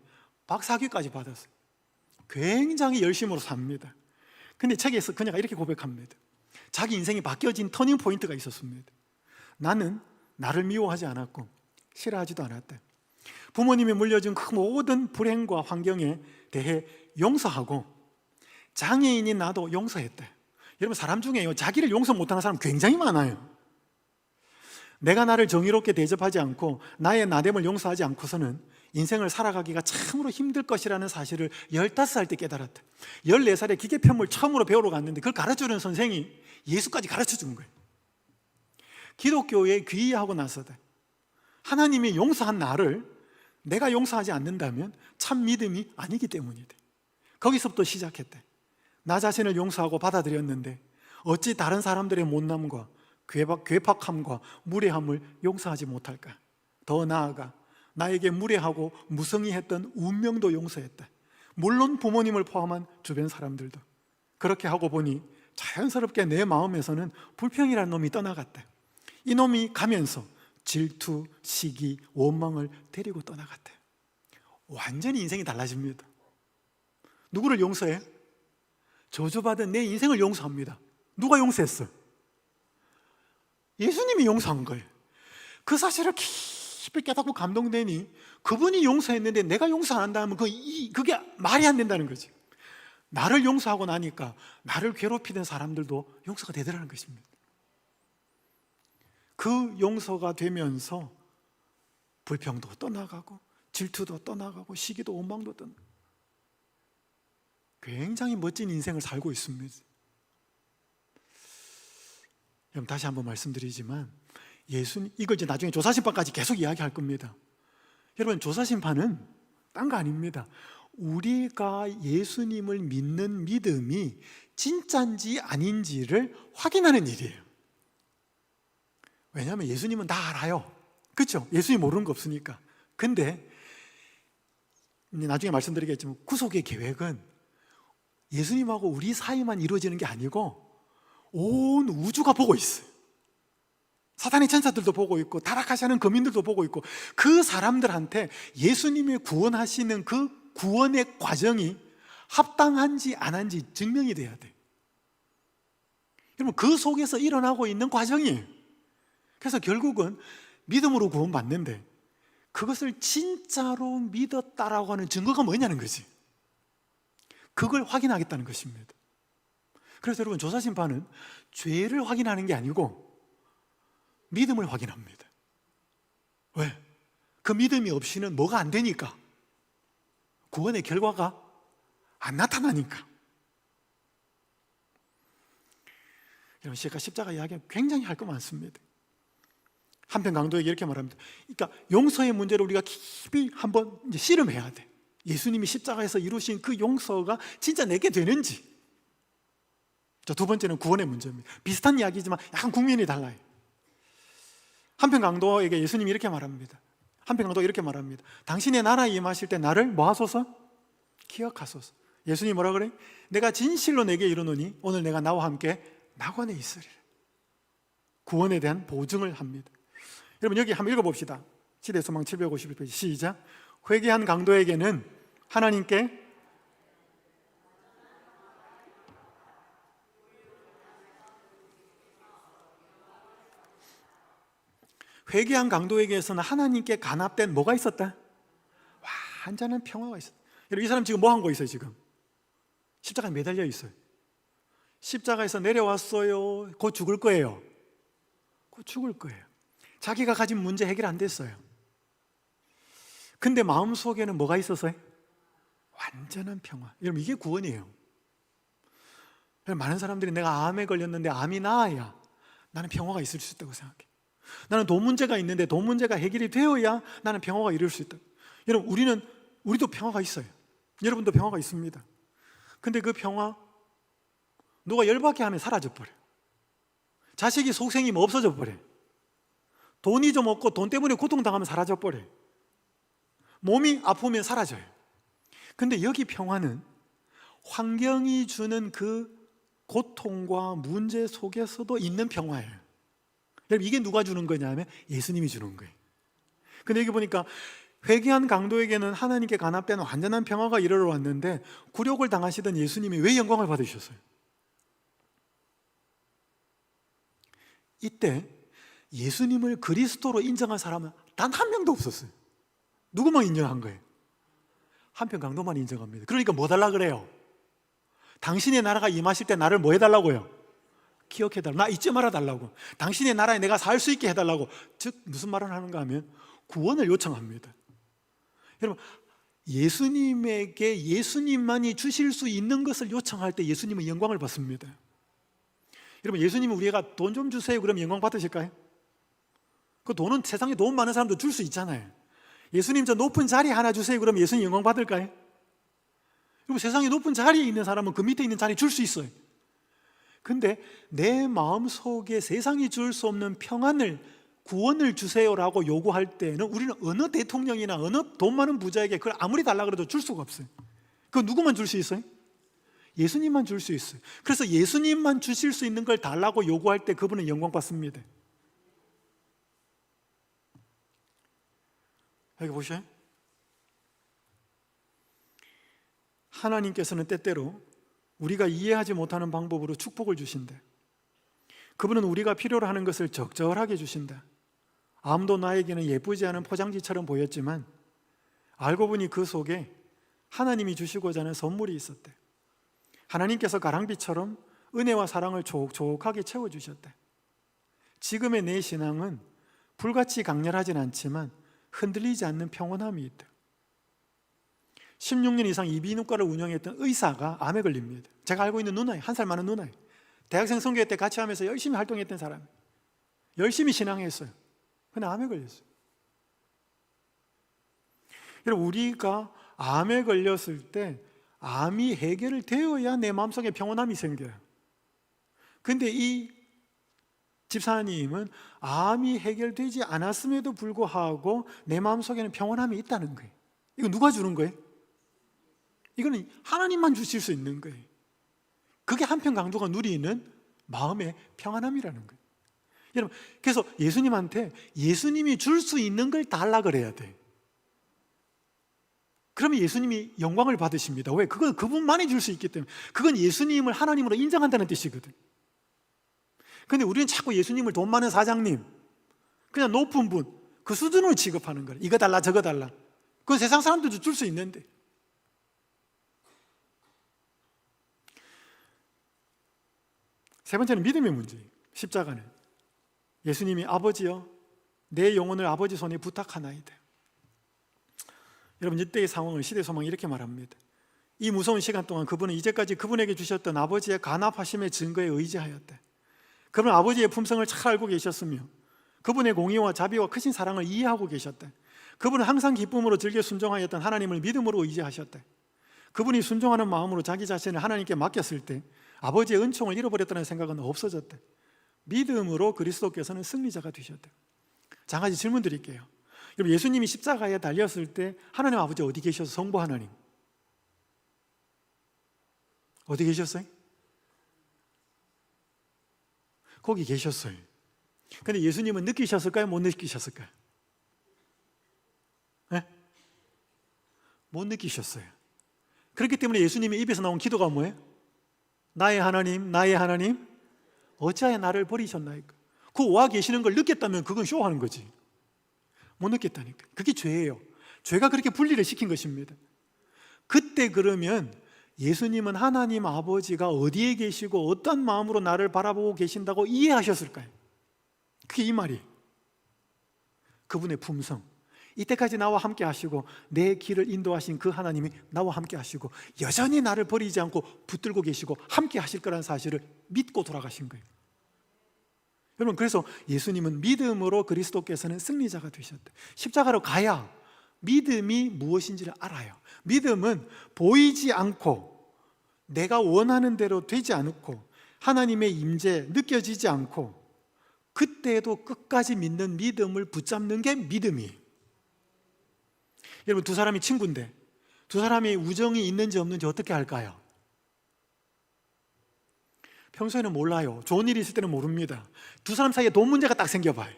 박사학위까지 받았어요. 굉장히 열심으로 삽니다. 근데 책에서 그녀가 이렇게 고백합니다. 자기 인생이 바뀌어진 터닝 포인트가 있었습니다. 나는 나를 미워하지 않았고 싫어하지도 않았대. 부모님이 물려준 그 모든 불행과 환경에 대해 용서하고 장애인인 나도 용서했대. 여러분, 사람 중에요, 자기를 용서 못하는 사람 굉장히 많아요. 내가 나를 정의롭게 대접하지 않고 나의 나됨을 용서하지 않고서는 인생을 살아가기가 참으로 힘들 것이라는 사실을 15살 때 깨달았대. 14살에 기계편물 처음으로 배우러 갔는데 그걸 가르쳐주는 선생이 예수까지 가르쳐준 거예요. 기독교에 귀의하고 나서도 하나님이 용서한 나를 내가 용서하지 않는다면 참 믿음이 아니기 때문이다. 거기서부터 시작했대. 나 자신을 용서하고 받아들였는데 어찌 다른 사람들의 못남과 괴팍함과 무례함을 용서하지 못할까? 더 나아가 나에게 무례하고 무성의했던 운명도 용서했다. 물론 부모님을 포함한 주변 사람들도. 그렇게 하고 보니 자연스럽게 내 마음에서는 불평이라는 놈이 떠나갔다. 이 놈이 가면서 질투, 시기, 원망을 데리고 떠나갔다. 완전히 인생이 달라집니다. 누구를 용서해? 저주받은 내 인생을 용서합니다. 누가 용서했어? 예수님이 용서한 거예요. 그 사실을 깊이 깨닫고 감동되니 그분이 용서했는데 내가 용서 안 한다면 그게 말이 안 된다는 거지. 나를 용서하고 나니까 나를 괴롭히던 사람들도 용서가 되더라는 것입니다. 그 용서가 되면서 불평도 떠나가고 질투도 떠나가고 시기도 원망도 떠나가고 굉장히 멋진 인생을 살고 있습니다. 그럼 다시 한번 말씀드리지만 예수님, 이걸 이제 나중에 조사심판까지 계속 이야기할 겁니다. 여러분, 조사심판은 딴 거 아닙니다. 우리가 예수님을 믿는 믿음이 진짜인지 아닌지를 확인하는 일이에요. 왜냐하면 예수님은 다 알아요. 그렇죠? 예수님 모르는 거 없으니까. 근데 나중에 말씀드리겠지만 구속의 계획은 예수님하고 우리 사이만 이루어지는 게 아니고 온 우주가 보고 있어요. 사탄의 천사들도 보고 있고 타락하시는 거민들도 보고 있고 그 사람들한테 예수님이 구원하시는 그 구원의 과정이 합당한지 안 한지 증명이 돼야 돼. 여러분, 그 속에서 일어나고 있는 과정이에요. 그래서 결국은 믿음으로 구원받는데 그것을 진짜로 믿었다라고 하는 증거가 뭐냐는 거지. 그걸 확인하겠다는 것입니다. 그래서 여러분, 조사심판은 죄를 확인하는 게 아니고 믿음을 확인합니다. 왜? 그 믿음이 없이는 뭐가 안 되니까. 구원의 결과가 안 나타나니까. 여러분, 제가 십자가 이야기 굉장히 할 거 많습니다. 한편 강도에게 이렇게 말합니다. 그러니까 용서의 문제를 우리가 깊이 한번 이제 씨름해야 돼. 예수님이 십자가에서 이루신 그 용서가 진짜 내게 되는지. 자, 두 번째는 구원의 문제입니다. 비슷한 이야기지만 약간 국면이 달라요. 한편 강도에게 예수님이 이렇게 말합니다. 한편 강도가 이렇게 말합니다. 당신의 나라에 임하실 때 나를 뭐 하소서? 기억하소서. 예수님이 뭐라 그래? 내가 진실로 내게 이르노니 오늘 내가 나와 함께 낙원에 있으리라. 구원에 대한 보증을 합니다. 여러분, 여기 한번 읽어봅시다. 시대소망 751페이지 시작. 회개한 강도에게는 하나님께 회개한 강도에게서는 하나님께 간합된 뭐가 있었다? 완전한 평화가 있었다. 여러분, 이 사람 지금 뭐 한 거 있어요? 지금 십자가에 매달려 있어요. 십자가에서 내려왔어요. 곧 죽을 거예요. 곧 죽을 거예요. 자기가 가진 문제 해결 안 됐어요. 근데 마음속에는 뭐가 있었어요? 완전한 평화. 여러분, 이게 구원이에요. 많은 사람들이 내가 암에 걸렸는데 암이 나아야 나는 평화가 있을 수 있다고 생각해. 나는 돈 문제가 있는데 돈 문제가 해결이 되어야 나는 평화가 이룰 수 있다. 여러분, 우리도 평화가 있어요. 여러분도 평화가 있습니다. 근데 그 평화 누가 열받게 하면 사라져 버려. 자식이 속생이면 없어져 버려. 돈이 좀 없고 돈 때문에 고통당하면 사라져 버려. 몸이 아프면 사라져요. 근데 여기 평화는 환경이 주는 그 고통과 문제 속에서도 있는 평화예요. 여러분, 이게 누가 주는 거냐면 예수님이 주는 거예요. 근데 여기 보니까 회개한 강도에게는 하나님께 간합된 완전한 평화가 이르러 왔는데 굴욕을 당하시던 예수님이 왜 영광을 받으셨어요? 이때 예수님을 그리스도로 인정한 사람은 단 한 명도 없었어요. 누구만 인정한 거예요? 한편 강도만 인정합니다. 그러니까 뭐 달라 그래요? 당신의 나라가 임하실 때 나를 뭐 해달라고요? 기억해달라고. 나 잊지 말아달라고. 당신의 나라에 내가 살 수 있게 해달라고. 즉 무슨 말을 하는가 하면 구원을 요청합니다. 여러분, 예수님에게 예수님만이 주실 수 있는 것을 요청할 때 예수님은 영광을 받습니다. 여러분, 예수님은 우리가 돈 좀 주세요 그러면 영광 받으실까요? 그 돈은 세상에 돈 많은 사람도 줄 수 있잖아요. 예수님 저 높은 자리 하나 주세요 그러면 예수님 영광 받을까요? 여러분, 세상에 높은 자리에 있는 사람은 그 밑에 있는 자리 줄 수 있어요. 근데 내 마음속에 세상이 줄 수 없는 평안을, 구원을 주세요라고 요구할 때는 우리는 어느 대통령이나 어느 돈 많은 부자에게 그걸 아무리 달라 그래도 줄 수가 없어요. 그거 누구만 줄 수 있어요? 예수님만 줄 수 있어요. 그래서 예수님만 주실 수 있는 걸 달라고 요구할 때 그분은 영광 받습니다. 여기 보셔요. 하나님께서는 때때로 우리가 이해하지 못하는 방법으로 축복을 주신다. 그분은 우리가 필요로 하는 것을 적절하게 주신다. 아무도 나에게는 예쁘지 않은 포장지처럼 보였지만 알고 보니 그 속에 하나님이 주시고자 하는 선물이 있었대. 하나님께서 가랑비처럼 은혜와 사랑을 촉촉하게 채워주셨대. 지금의 내 신앙은 불같이 강렬하진 않지만 흔들리지 않는 평온함이 있다. 16년 이상 이비인후과를 운영했던 의사가 암에 걸립니다. 제가 알고 있는 누나예요. 1살 많은 누나예요. 대학생 선교회 때 같이 하면서 열심히 활동했던 사람, 열심히 신앙했어요. 근데 암에 걸렸어요. 여러분, 우리가 암에 걸렸을 때 암이 해결을 되어야 내 마음속에 평온함이 생겨요. 근데 이 집사님은 암이 해결되지 않았음에도 불구하고 내 마음속에는 평온함이 있다는 거예요. 이거 누가 주는 거예요? 이거는 하나님만 주실 수 있는 거예요. 그게 한편 강도가 누리는 마음의 평안함이라는 거예요. 여러분, 그래서 예수님한테 예수님이 줄 수 있는 걸 달라 그래야 돼. 그러면 예수님이 영광을 받으십니다. 왜? 그건 그분만이 줄 수 있기 때문에. 그건 예수님을 하나님으로 인정한다는 뜻이거든. 근데 우리는 자꾸 예수님을 돈 많은 사장님, 그냥 높은 분, 그 수준으로 취급하는 거예요. 이거 달라 저거 달라. 그건 세상 사람들도 줄 수 있는데. 세 번째는 믿음의 문제예요. 십자가는 예수님이 아버지여 내 영혼을 아버지 손에 부탁하나이다. 여러분, 이때의 상황을 시대 소망이 이렇게 말합니다. 이 무서운 시간 동안 그분은 이제까지 그분에게 주셨던 아버지의 간합하심의 증거에 의지하였다. 그분은 아버지의 품성을 잘 알고 계셨으며 그분의 공의와 자비와 크신 사랑을 이해하고 계셨다. 그분은 항상 기쁨으로 즐겨 순종하였던 하나님을 믿음으로 의지하셨다. 그분이 순종하는 마음으로 자기 자신을 하나님께 맡겼을 때 아버지의 은총을 잃어버렸다는 생각은 없어졌다. 믿음으로 그리스도께서는 승리자가 되셨다. 자, 한 가지 질문 드릴게요. 여러분, 예수님이 십자가에 달렸을 때 하나님 아버지 어디 계셔서? 성부 하나님 어디 계셨어요? 거기 계셨어요. 근데 예수님은 느끼셨을까요? 못 느끼셨을까요? 네? 못 느끼셨어요. 그렇기 때문에 예수님의 입에서 나온 기도가 뭐예요? 나의 하나님, 나의 하나님, 어찌하여 나를 버리셨나이까? 그 와 계시는 걸 느꼈다면 그건 쇼하는 거지. 못 느꼈다니까. 그게 죄예요. 죄가 그렇게 분리를 시킨 것입니다. 그때 그러면 예수님은 하나님 아버지가 어디에 계시고 어떤 마음으로 나를 바라보고 계신다고 이해하셨을까요? 그게 이 말이에요. 그분의 품성, 이때까지 나와 함께 하시고 내 길을 인도하신 그 하나님이 나와 함께 하시고 여전히 나를 버리지 않고 붙들고 계시고 함께 하실 거라는 사실을 믿고 돌아가신 거예요. 여러분, 그래서 예수님은 믿음으로 그리스도께서는 승리자가 되셨다. 십자가로 가야 믿음이 무엇인지를 알아요. 믿음은 보이지 않고 내가 원하는 대로 되지 않고 하나님의 임재 느껴지지 않고 그때도 끝까지 믿는 믿음을 붙잡는 게 믿음이에요. 여러분, 두 사람이 친구인데 두 사람이 우정이 있는지 없는지 어떻게 알까요? 평소에는 몰라요. 좋은 일이 있을 때는 모릅니다. 두 사람 사이에 돈 문제가 딱 생겨봐요.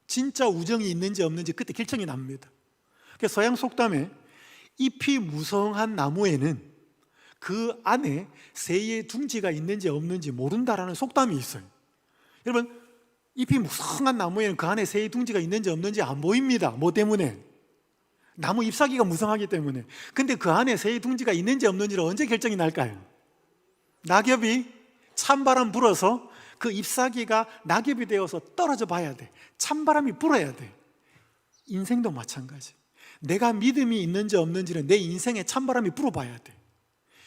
진짜 우정이 있는지 없는지 그때 결정이 납니다. 그래서 서양 속담에 잎이 무성한 나무에는 그 안에 새의 둥지가 있는지 없는지 모른다라는 속담이 있어요. 여러분, 잎이 무성한 나무에는 그 안에 새의 둥지가 있는지 없는지 안 보입니다. 뭐 때문에? 나무 잎사귀가 무성하기 때문에. 근데 그 안에 새의 둥지가 있는지 없는지를 언제 결정이 날까요? 낙엽이 찬바람 불어서 그 잎사귀가 낙엽이 되어서 떨어져 봐야 돼. 찬바람이 불어야 돼. 인생도 마찬가지. 내가 믿음이 있는지 없는지는 내 인생에 찬바람이 불어봐야 돼.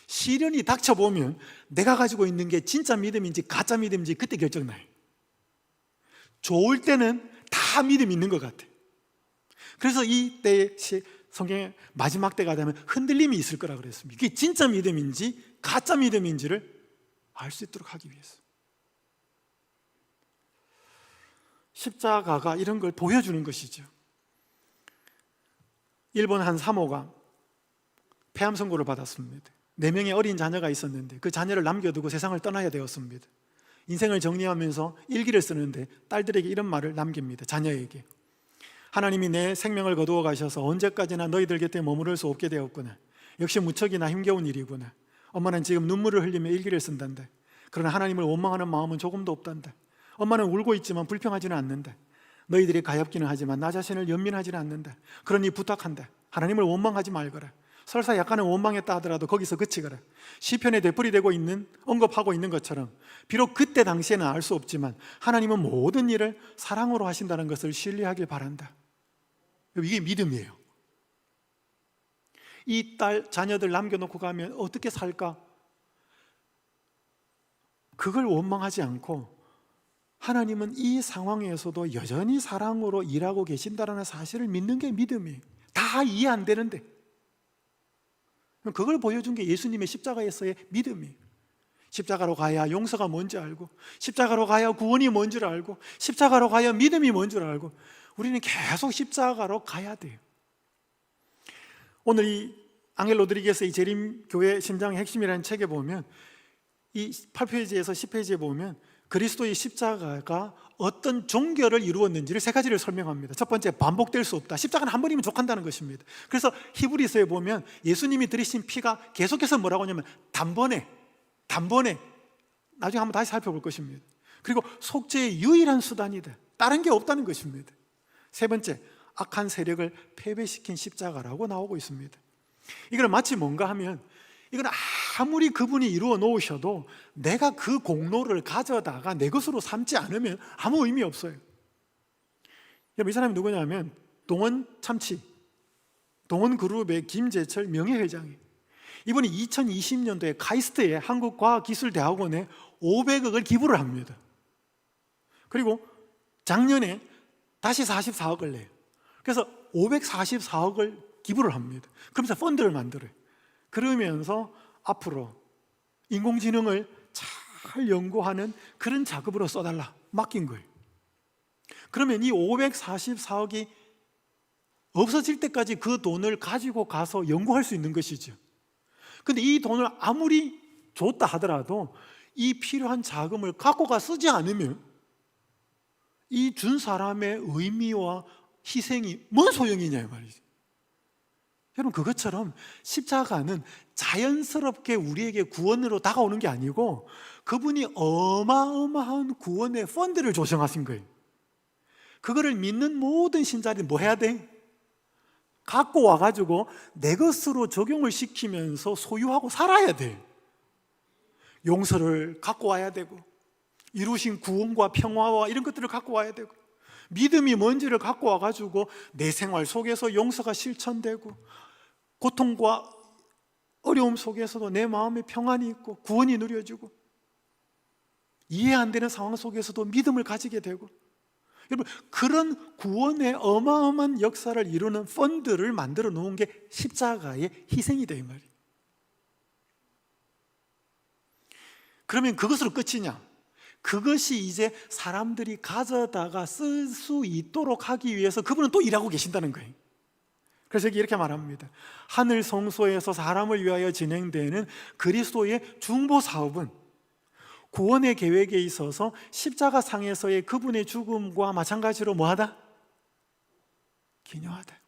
시련이 닥쳐보면 내가 가지고 있는 게 진짜 믿음인지 가짜 믿음인지 그때 결정나요. 좋을 때는 다 믿음이 있는 것 같아. 그래서 이때 성경의 마지막 때가 되면 흔들림이 있을 거라 그랬습니다. 이게 진짜 믿음인지 가짜 믿음인지를 알 수 있도록 하기 위해서. 십자가가 이런 걸 보여주는 것이죠. 일본 한 사모가 폐암 선고를 받았습니다. 4명의 어린 자녀가 있었는데 그 자녀를 남겨두고 세상을 떠나야 되었습니다. 인생을 정리하면서 일기를 쓰는데 딸들에게 이런 말을 남깁니다. 자녀에게. 하나님이 내 생명을 거두어 가셔서 언제까지나 너희들 곁에 머무를 수 없게 되었구나. 역시 무척이나 힘겨운 일이구나. 엄마는 지금 눈물을 흘리며 일기를 쓴단다. 그러나 하나님을 원망하는 마음은 조금도 없단다. 엄마는 울고 있지만 불평하지는 않는다. 너희들이 가엾기는 하지만 나 자신을 연민하지는 않는다. 그러니 부탁한다. 하나님을 원망하지 말거라. 설사 약간은 원망했다 하더라도 거기서 그치거라. 시편에 되풀이되고 있는, 언급하고 있는 것처럼 비록 그때 당시에는 알 수 없지만 하나님은 모든 일을 사랑으로 하신다는 것을 신뢰하길 바란다. 이게 믿음이에요. 이 딸, 자녀들 남겨놓고 가면 어떻게 살까? 그걸 원망하지 않고 하나님은 이 상황에서도 여전히 사랑으로 일하고 계신다는 사실을 믿는 게 믿음이에요. 다 이해 안 되는데 그걸 보여준 게 예수님의 십자가에서의 믿음이에요. 십자가로 가야 용서가 뭔지 알고, 십자가로 가야 구원이 뭔지를 알고, 십자가로 가야 믿음이 뭔지를 알고, 우리는 계속 십자가로 가야 돼요. 오늘 이 앙헬 로드리게스의 재림교회 심장의 핵심이라는 책에 보면 이 8페이지에서 10페이지에 보면 그리스도의 십자가가 어떤 종결을 이루었는지를 3가지를 설명합니다. 첫 번째, 반복될 수 없다. 십자가는 한 번이면 족한다는 것입니다. 그래서 히브리서에 보면 예수님이 들이신 피가 계속해서 뭐라고 하냐면 단번에 나중에 한번 다시 살펴볼 것입니다. 그리고 속죄의 유일한 수단이다. 다른 게 없다는 것입니다. 3번째, 악한 세력을 패배시킨 십자가라고 나오고 있습니다. 이걸 마치 뭔가 하면 이건 아무리 그분이 이루어 놓으셔도 내가 그 공로를 가져다가 내 것으로 삼지 않으면 아무 의미 없어요. 이 사람이 누구냐면 동원참치, 동원그룹의 김재철 명예회장이에요. 이분이 2020년도에 카이스트에 한국과학기술대학원에 500억을 기부를 합니다. 그리고 작년에 다시 44억을 내요. 그래서 544억을 기부를 합니다. 그러면서 펀드를 만들어요. 그러면서 앞으로 인공지능을 잘 연구하는 그런 작업으로 써달라 맡긴 거예요. 그러면 이 544억이 없어질 때까지 그 돈을 가지고 가서 연구할 수 있는 것이죠. 근데 이 돈을 아무리 줬다 하더라도 이 필요한 자금을 갖고 가 쓰지 않으면 이 준 사람의 의미와 희생이 뭔 소용이냐 이 말이죠. 여러분, 그것처럼 십자가는 자연스럽게 우리에게 구원으로 다가오는 게 아니고 그분이 어마어마한 구원의 펀드를 조성하신 거예요. 그거를 믿는 모든 신자들이 뭐 해야 돼? 갖고 와가지고 내 것으로 적용을 시키면서 소유하고 살아야 돼. 용서를 갖고 와야 되고, 이루신 구원과 평화와 이런 것들을 갖고 와야 되고, 믿음이 뭔지를 갖고 와가지고 내 생활 속에서 용서가 실천되고, 고통과 어려움 속에서도 내 마음에 평안이 있고 구원이 누려지고, 이해 안 되는 상황 속에서도 믿음을 가지게 되고, 여러분, 그런 구원의 어마어마한 역사를 이루는 펀드를 만들어 놓은 게 십자가의 희생이다 이 말이에요. 그러면 그것으로 끝이냐? 그것이 이제 사람들이 가져다가 쓸 수 있도록 하기 위해서 그분은 또 일하고 계신다는 거예요. 그래서 이렇게 말합니다. 하늘 성소에서 사람을 위하여 진행되는 그리스도의 중보 사업은 구원의 계획에 있어서 십자가 상에서의 그분의 죽음과 마찬가지로 뭐하다? 기념하다.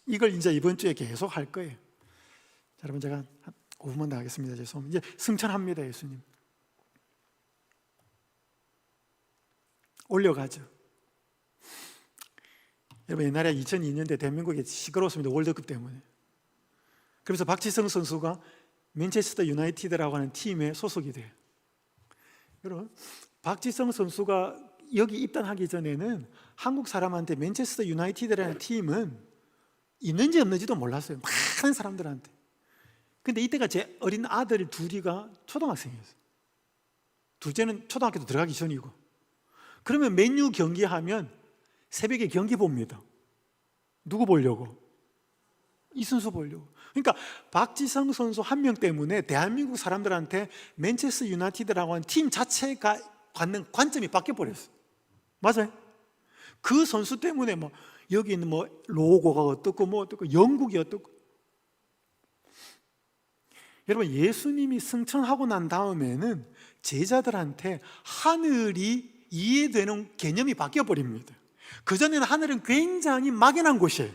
이걸 이제 이번 주에 계속 할 거예요. 자, 여러분, 제가 한 5분만 더 하겠습니다. 죄송합니다. 이제 승천합니다. 예수님. 올려가죠. 여러분, 옛날에 2002년대 대한민국이 시끄러웠습니다. 월드컵 때문에. 그래서 박지성 선수가 맨체스터 유나이티드라고 하는 팀에 소속이 돼요. 여러분, 박지성 선수가 여기 입단하기 전에는 한국 사람한테 맨체스터 유나이티드라는 팀은 있는지 없는지도 몰랐어요. 많은 사람들한테. 근데 이때가 제 어린 아들 둘이가 초등학생이었어요. 둘째는 초등학교도 들어가기 전이고. 그러면 맨유 경기하면 새벽에 경기 봅니다. 누구 보려고? 이선수 보려고. 그러니까 박지성 선수 한 명 때문에 대한민국 사람들한테 맨체스터 유나이티드라고 하는 팀 자체가 갖는 관점이 바뀌어 버렸어요. 맞아요. 그 선수 때문에 뭐 여기 있는 뭐 로고가 어떻고 뭐 어떻고 영국이 어떻고. 여러분, 예수님이 승천하고 난 다음에는 제자들한테 하늘이 이해되는 개념이 바뀌어 버립니다. 그전에는 하늘은 굉장히 막연한 곳이에요.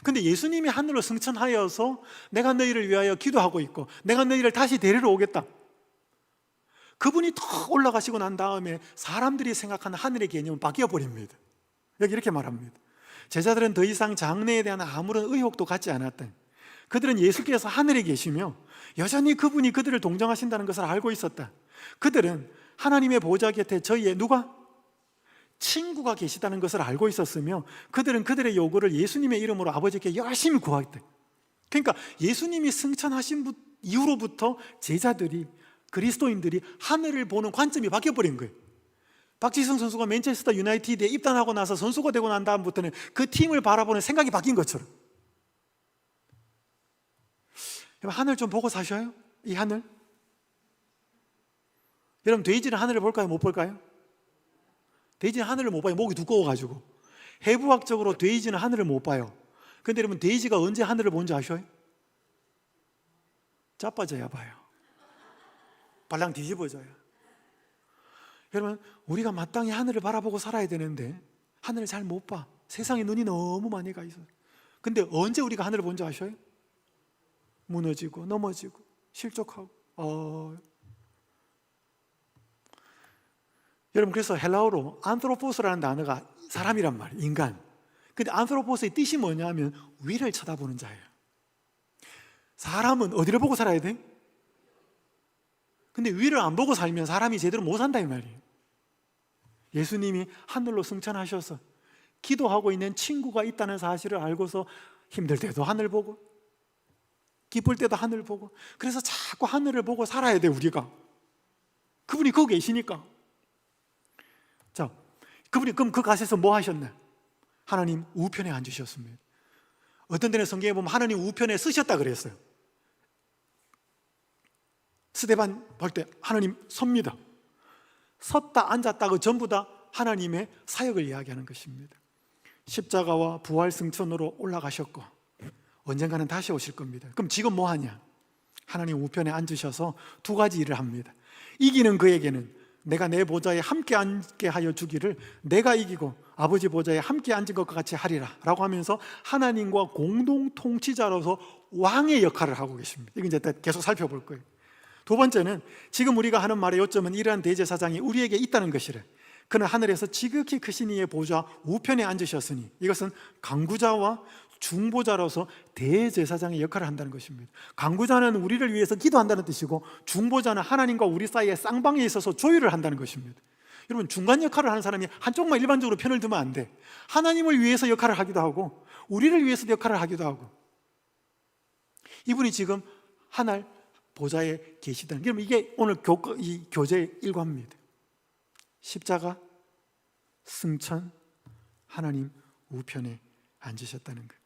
근데 예수님이 하늘로 승천하여서 내가 너희를 위하여 기도하고 있고 내가 너희를 다시 데리러 오겠다. 그분이 더 올라가시고 난 다음에 사람들이 생각하는 하늘의 개념은 바뀌어 버립니다. 여기 이렇게 말합니다. 제자들은 더 이상 장래에 대한 아무런 의혹도 갖지 않았다. 그들은 예수께서 하늘에 계시며 여전히 그분이 그들을 동정하신다는 것을 알고 있었다. 그들은 하나님의 보좌 곁에 저희의 누가? 친구가 계시다는 것을 알고 있었으며 그들은 그들의 요구를 예수님의 이름으로 아버지께 열심히 구했대. 그러니까 예수님이 승천하신 이후로부터 제자들이, 그리스도인들이 하늘을 보는 관점이 바뀌어버린 거예요. 박지성 선수가 맨체스터 유나이티드에 입단하고 나서 선수가 되고 난 다음부터는 그 팀을 바라보는 생각이 바뀐 것처럼. 하늘 좀 보고 사셔요? 이 하늘? 여러분, 돼지는 하늘을 볼까요? 못 볼까요? 돼지는 하늘을 못 봐요. 목이 두꺼워가지고. 해부학적으로 돼지는 하늘을 못 봐요. 근데 여러분, 돼지가 언제 하늘을 본지 아셔요? 자빠져야 봐요. 발랑 뒤집어져요. 여러분, 우리가 마땅히 하늘을 바라보고 살아야 되는데 하늘을 잘 못 봐. 세상에 눈이 너무 많이 가 있어요. 근데 언제 우리가 하늘을 본지 아셔요? 무너지고 넘어지고 실족하고. 여러분, 그래서 헬라어로 안트로포스라는 단어가 사람이란 말이에요. 인간. 근데 안트로포스의 뜻이 뭐냐면 위를 쳐다보는 자예요. 사람은 어디를 보고 살아야 돼? 근데 위를 안 보고 살면 사람이 제대로 못 산다 이 말이에요. 예수님이 하늘로 승천하셔서 기도하고 있는 친구가 있다는 사실을 알고서 힘들 때도 하늘 보고 기쁠 때도 하늘 보고, 그래서 자꾸 하늘을 보고 살아야 돼 우리가. 그분이 거기 계시니까. 자, 그분이 그럼 그 가세에서 뭐 하셨나? 하나님 우편에 앉으셨습니다. 어떤 데는 성경에 보면 하나님 우편에 쓰셨다 그랬어요. 스데반 볼 때 하나님 섭니다. 섰다 앉았다 그 전부 다 하나님의 사역을 이야기하는 것입니다. 십자가와 부활 승천으로 올라가셨고 언젠가는 다시 오실 겁니다. 그럼 지금 뭐 하냐? 하나님 우편에 앉으셔서 두 가지 일을 합니다. 이기는 그에게는 내가 내 보좌에 함께 앉게 하여 주기를 내가 이기고 아버지 보좌에 함께 앉은 것과 같이 하리라 라고 하면서 하나님과 공동 통치자로서 왕의 역할을 하고 계십니다. 이건 이제 계속 살펴볼 거예요. 두 번째는 지금 우리가 하는 말의 요점은 이러한 대제사장이 우리에게 있다는 것이래. 그는 하늘에서 지극히 크신 이의 보좌 우편에 앉으셨으니 이것은 강구자와 중보자로서 대제사장의 역할을 한다는 것입니다. 강구자는 우리를 위해서 기도한다는 뜻이고 중보자는 하나님과 우리 사이에 쌍방에 있어서 조율을 한다는 것입니다. 여러분, 중간 역할을 하는 사람이 한쪽만 일반적으로 편을 두면 안 돼. 하나님을 위해서 역할을 하기도 하고 우리를 위해서 역할을 하기도 하고. 이분이 지금 하늘 보좌에 계시다는, 그럼 이게 오늘 이 교제의 일과입니다. 십자가, 승천, 하나님 우편에 앉으셨다는 것.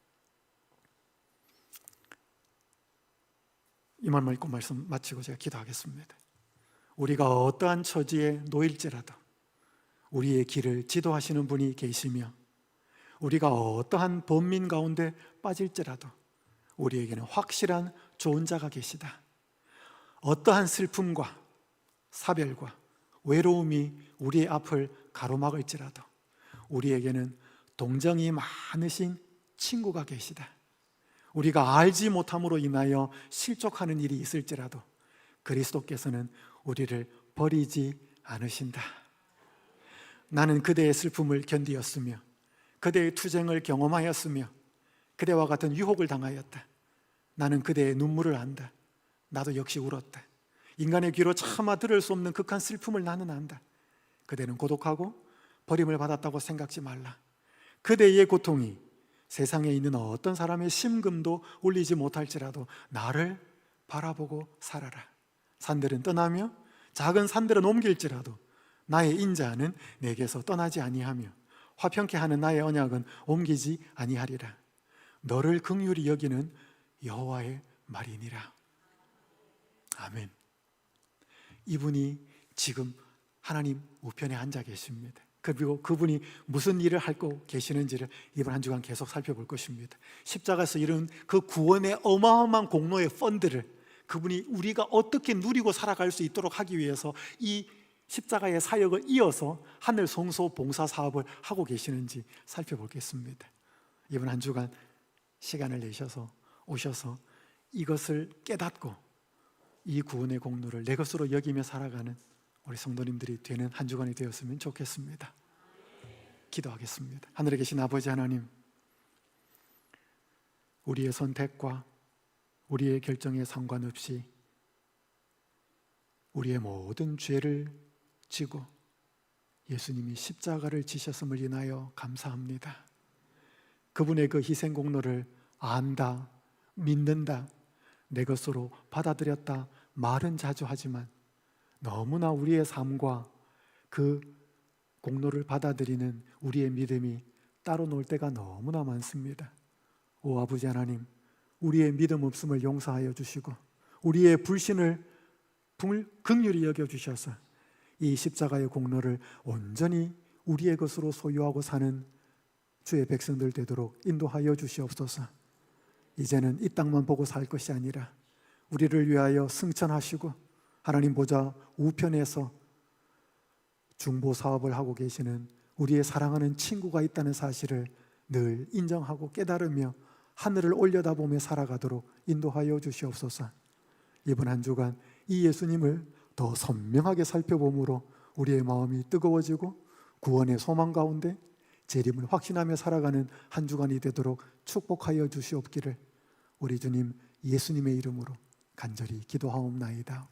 이 말만 읽고 말씀 마치고 제가 기도하겠습니다. 우리가 어떠한 처지에 놓일지라도 우리의 길을 지도하시는 분이 계시며 우리가 어떠한 번민 가운데 빠질지라도 우리에게는 확실한 좋은 자가 계시다. 어떠한 슬픔과 사별과 외로움이 우리의 앞을 가로막을지라도 우리에게는 동정이 많으신 친구가 계시다. 우리가 알지 못함으로 인하여 실족하는 일이 있을지라도 그리스도께서는 우리를 버리지 않으신다. 나는 그대의 슬픔을 견디었으며 그대의 투쟁을 경험하였으며 그대와 같은 유혹을 당하였다. 나는 그대의 눈물을 안다. 나도 역시 울었다. 인간의 귀로 차마 들을 수 없는 극한 슬픔을 나는 안다. 그대는 고독하고 버림을 받았다고 생각지 말라. 그대의 고통이 세상에 있는 어떤 사람의 심금도 울리지 못할지라도 나를 바라보고 살아라. 산들은 떠나며 작은 산들은 옮길지라도 나의 인자는 내게서 떠나지 아니하며 화평케 하는 나의 언약은 옮기지 아니하리라. 너를 긍휼히 여기는 여호와의 말이니라. 아멘. 이분이 지금 하나님 우편에 앉아 계십니다. 그리고 그분이 무슨 일을 하고 계시는지를 이번 한 주간 계속 살펴볼 것입니다. 십자가에서 이룬 그 구원의 어마어마한 공로의 펀드를 그분이 우리가 어떻게 누리고 살아갈 수 있도록 하기 위해서 이 십자가의 사역을 이어서 하늘 성소 봉사 사업을 하고 계시는지 살펴보겠습니다. 이번 한 주간 시간을 내셔서 오셔서 이것을 깨닫고 이 구원의 공로를 내 것으로 여기며 살아가는 우리 성도님들이 되는 한 주간이 되었으면 좋겠습니다. 기도하겠습니다. 하늘에 계신 아버지 하나님, 우리의 선택과 우리의 결정에 상관없이 우리의 모든 죄를 지고 예수님이 십자가를 지셨음을 인하여 감사합니다. 그분의 그 희생 공로를 안다, 믿는다, 내 것으로 받아들였다 말은 자주 하지만 너무나 우리의 삶과 그 공로를 받아들이는 우리의 믿음이 따로 놀 때가 너무나 많습니다. 오 아버지 하나님, 우리의 믿음 없음을 용서하여 주시고 우리의 불신을 긍휼히 여겨주셔서 이 십자가의 공로를 온전히 우리의 것으로 소유하고 사는 주의 백성들 되도록 인도하여 주시옵소서. 이제는 이 땅만 보고 살 것이 아니라 우리를 위하여 승천하시고 하나님 보좌 우편에서 중보 사업을 하고 계시는 우리의 사랑하는 친구가 있다는 사실을 늘 인정하고 깨달으며 하늘을 올려다보며 살아가도록 인도하여 주시옵소서. 이번 한 주간 이 예수님을 더 선명하게 살펴봄으로 우리의 마음이 뜨거워지고 구원의 소망 가운데 재림을 확신하며 살아가는 한 주간이 되도록 축복하여 주시옵기를 우리 주님 예수님의 이름으로 간절히 기도하옵나이다.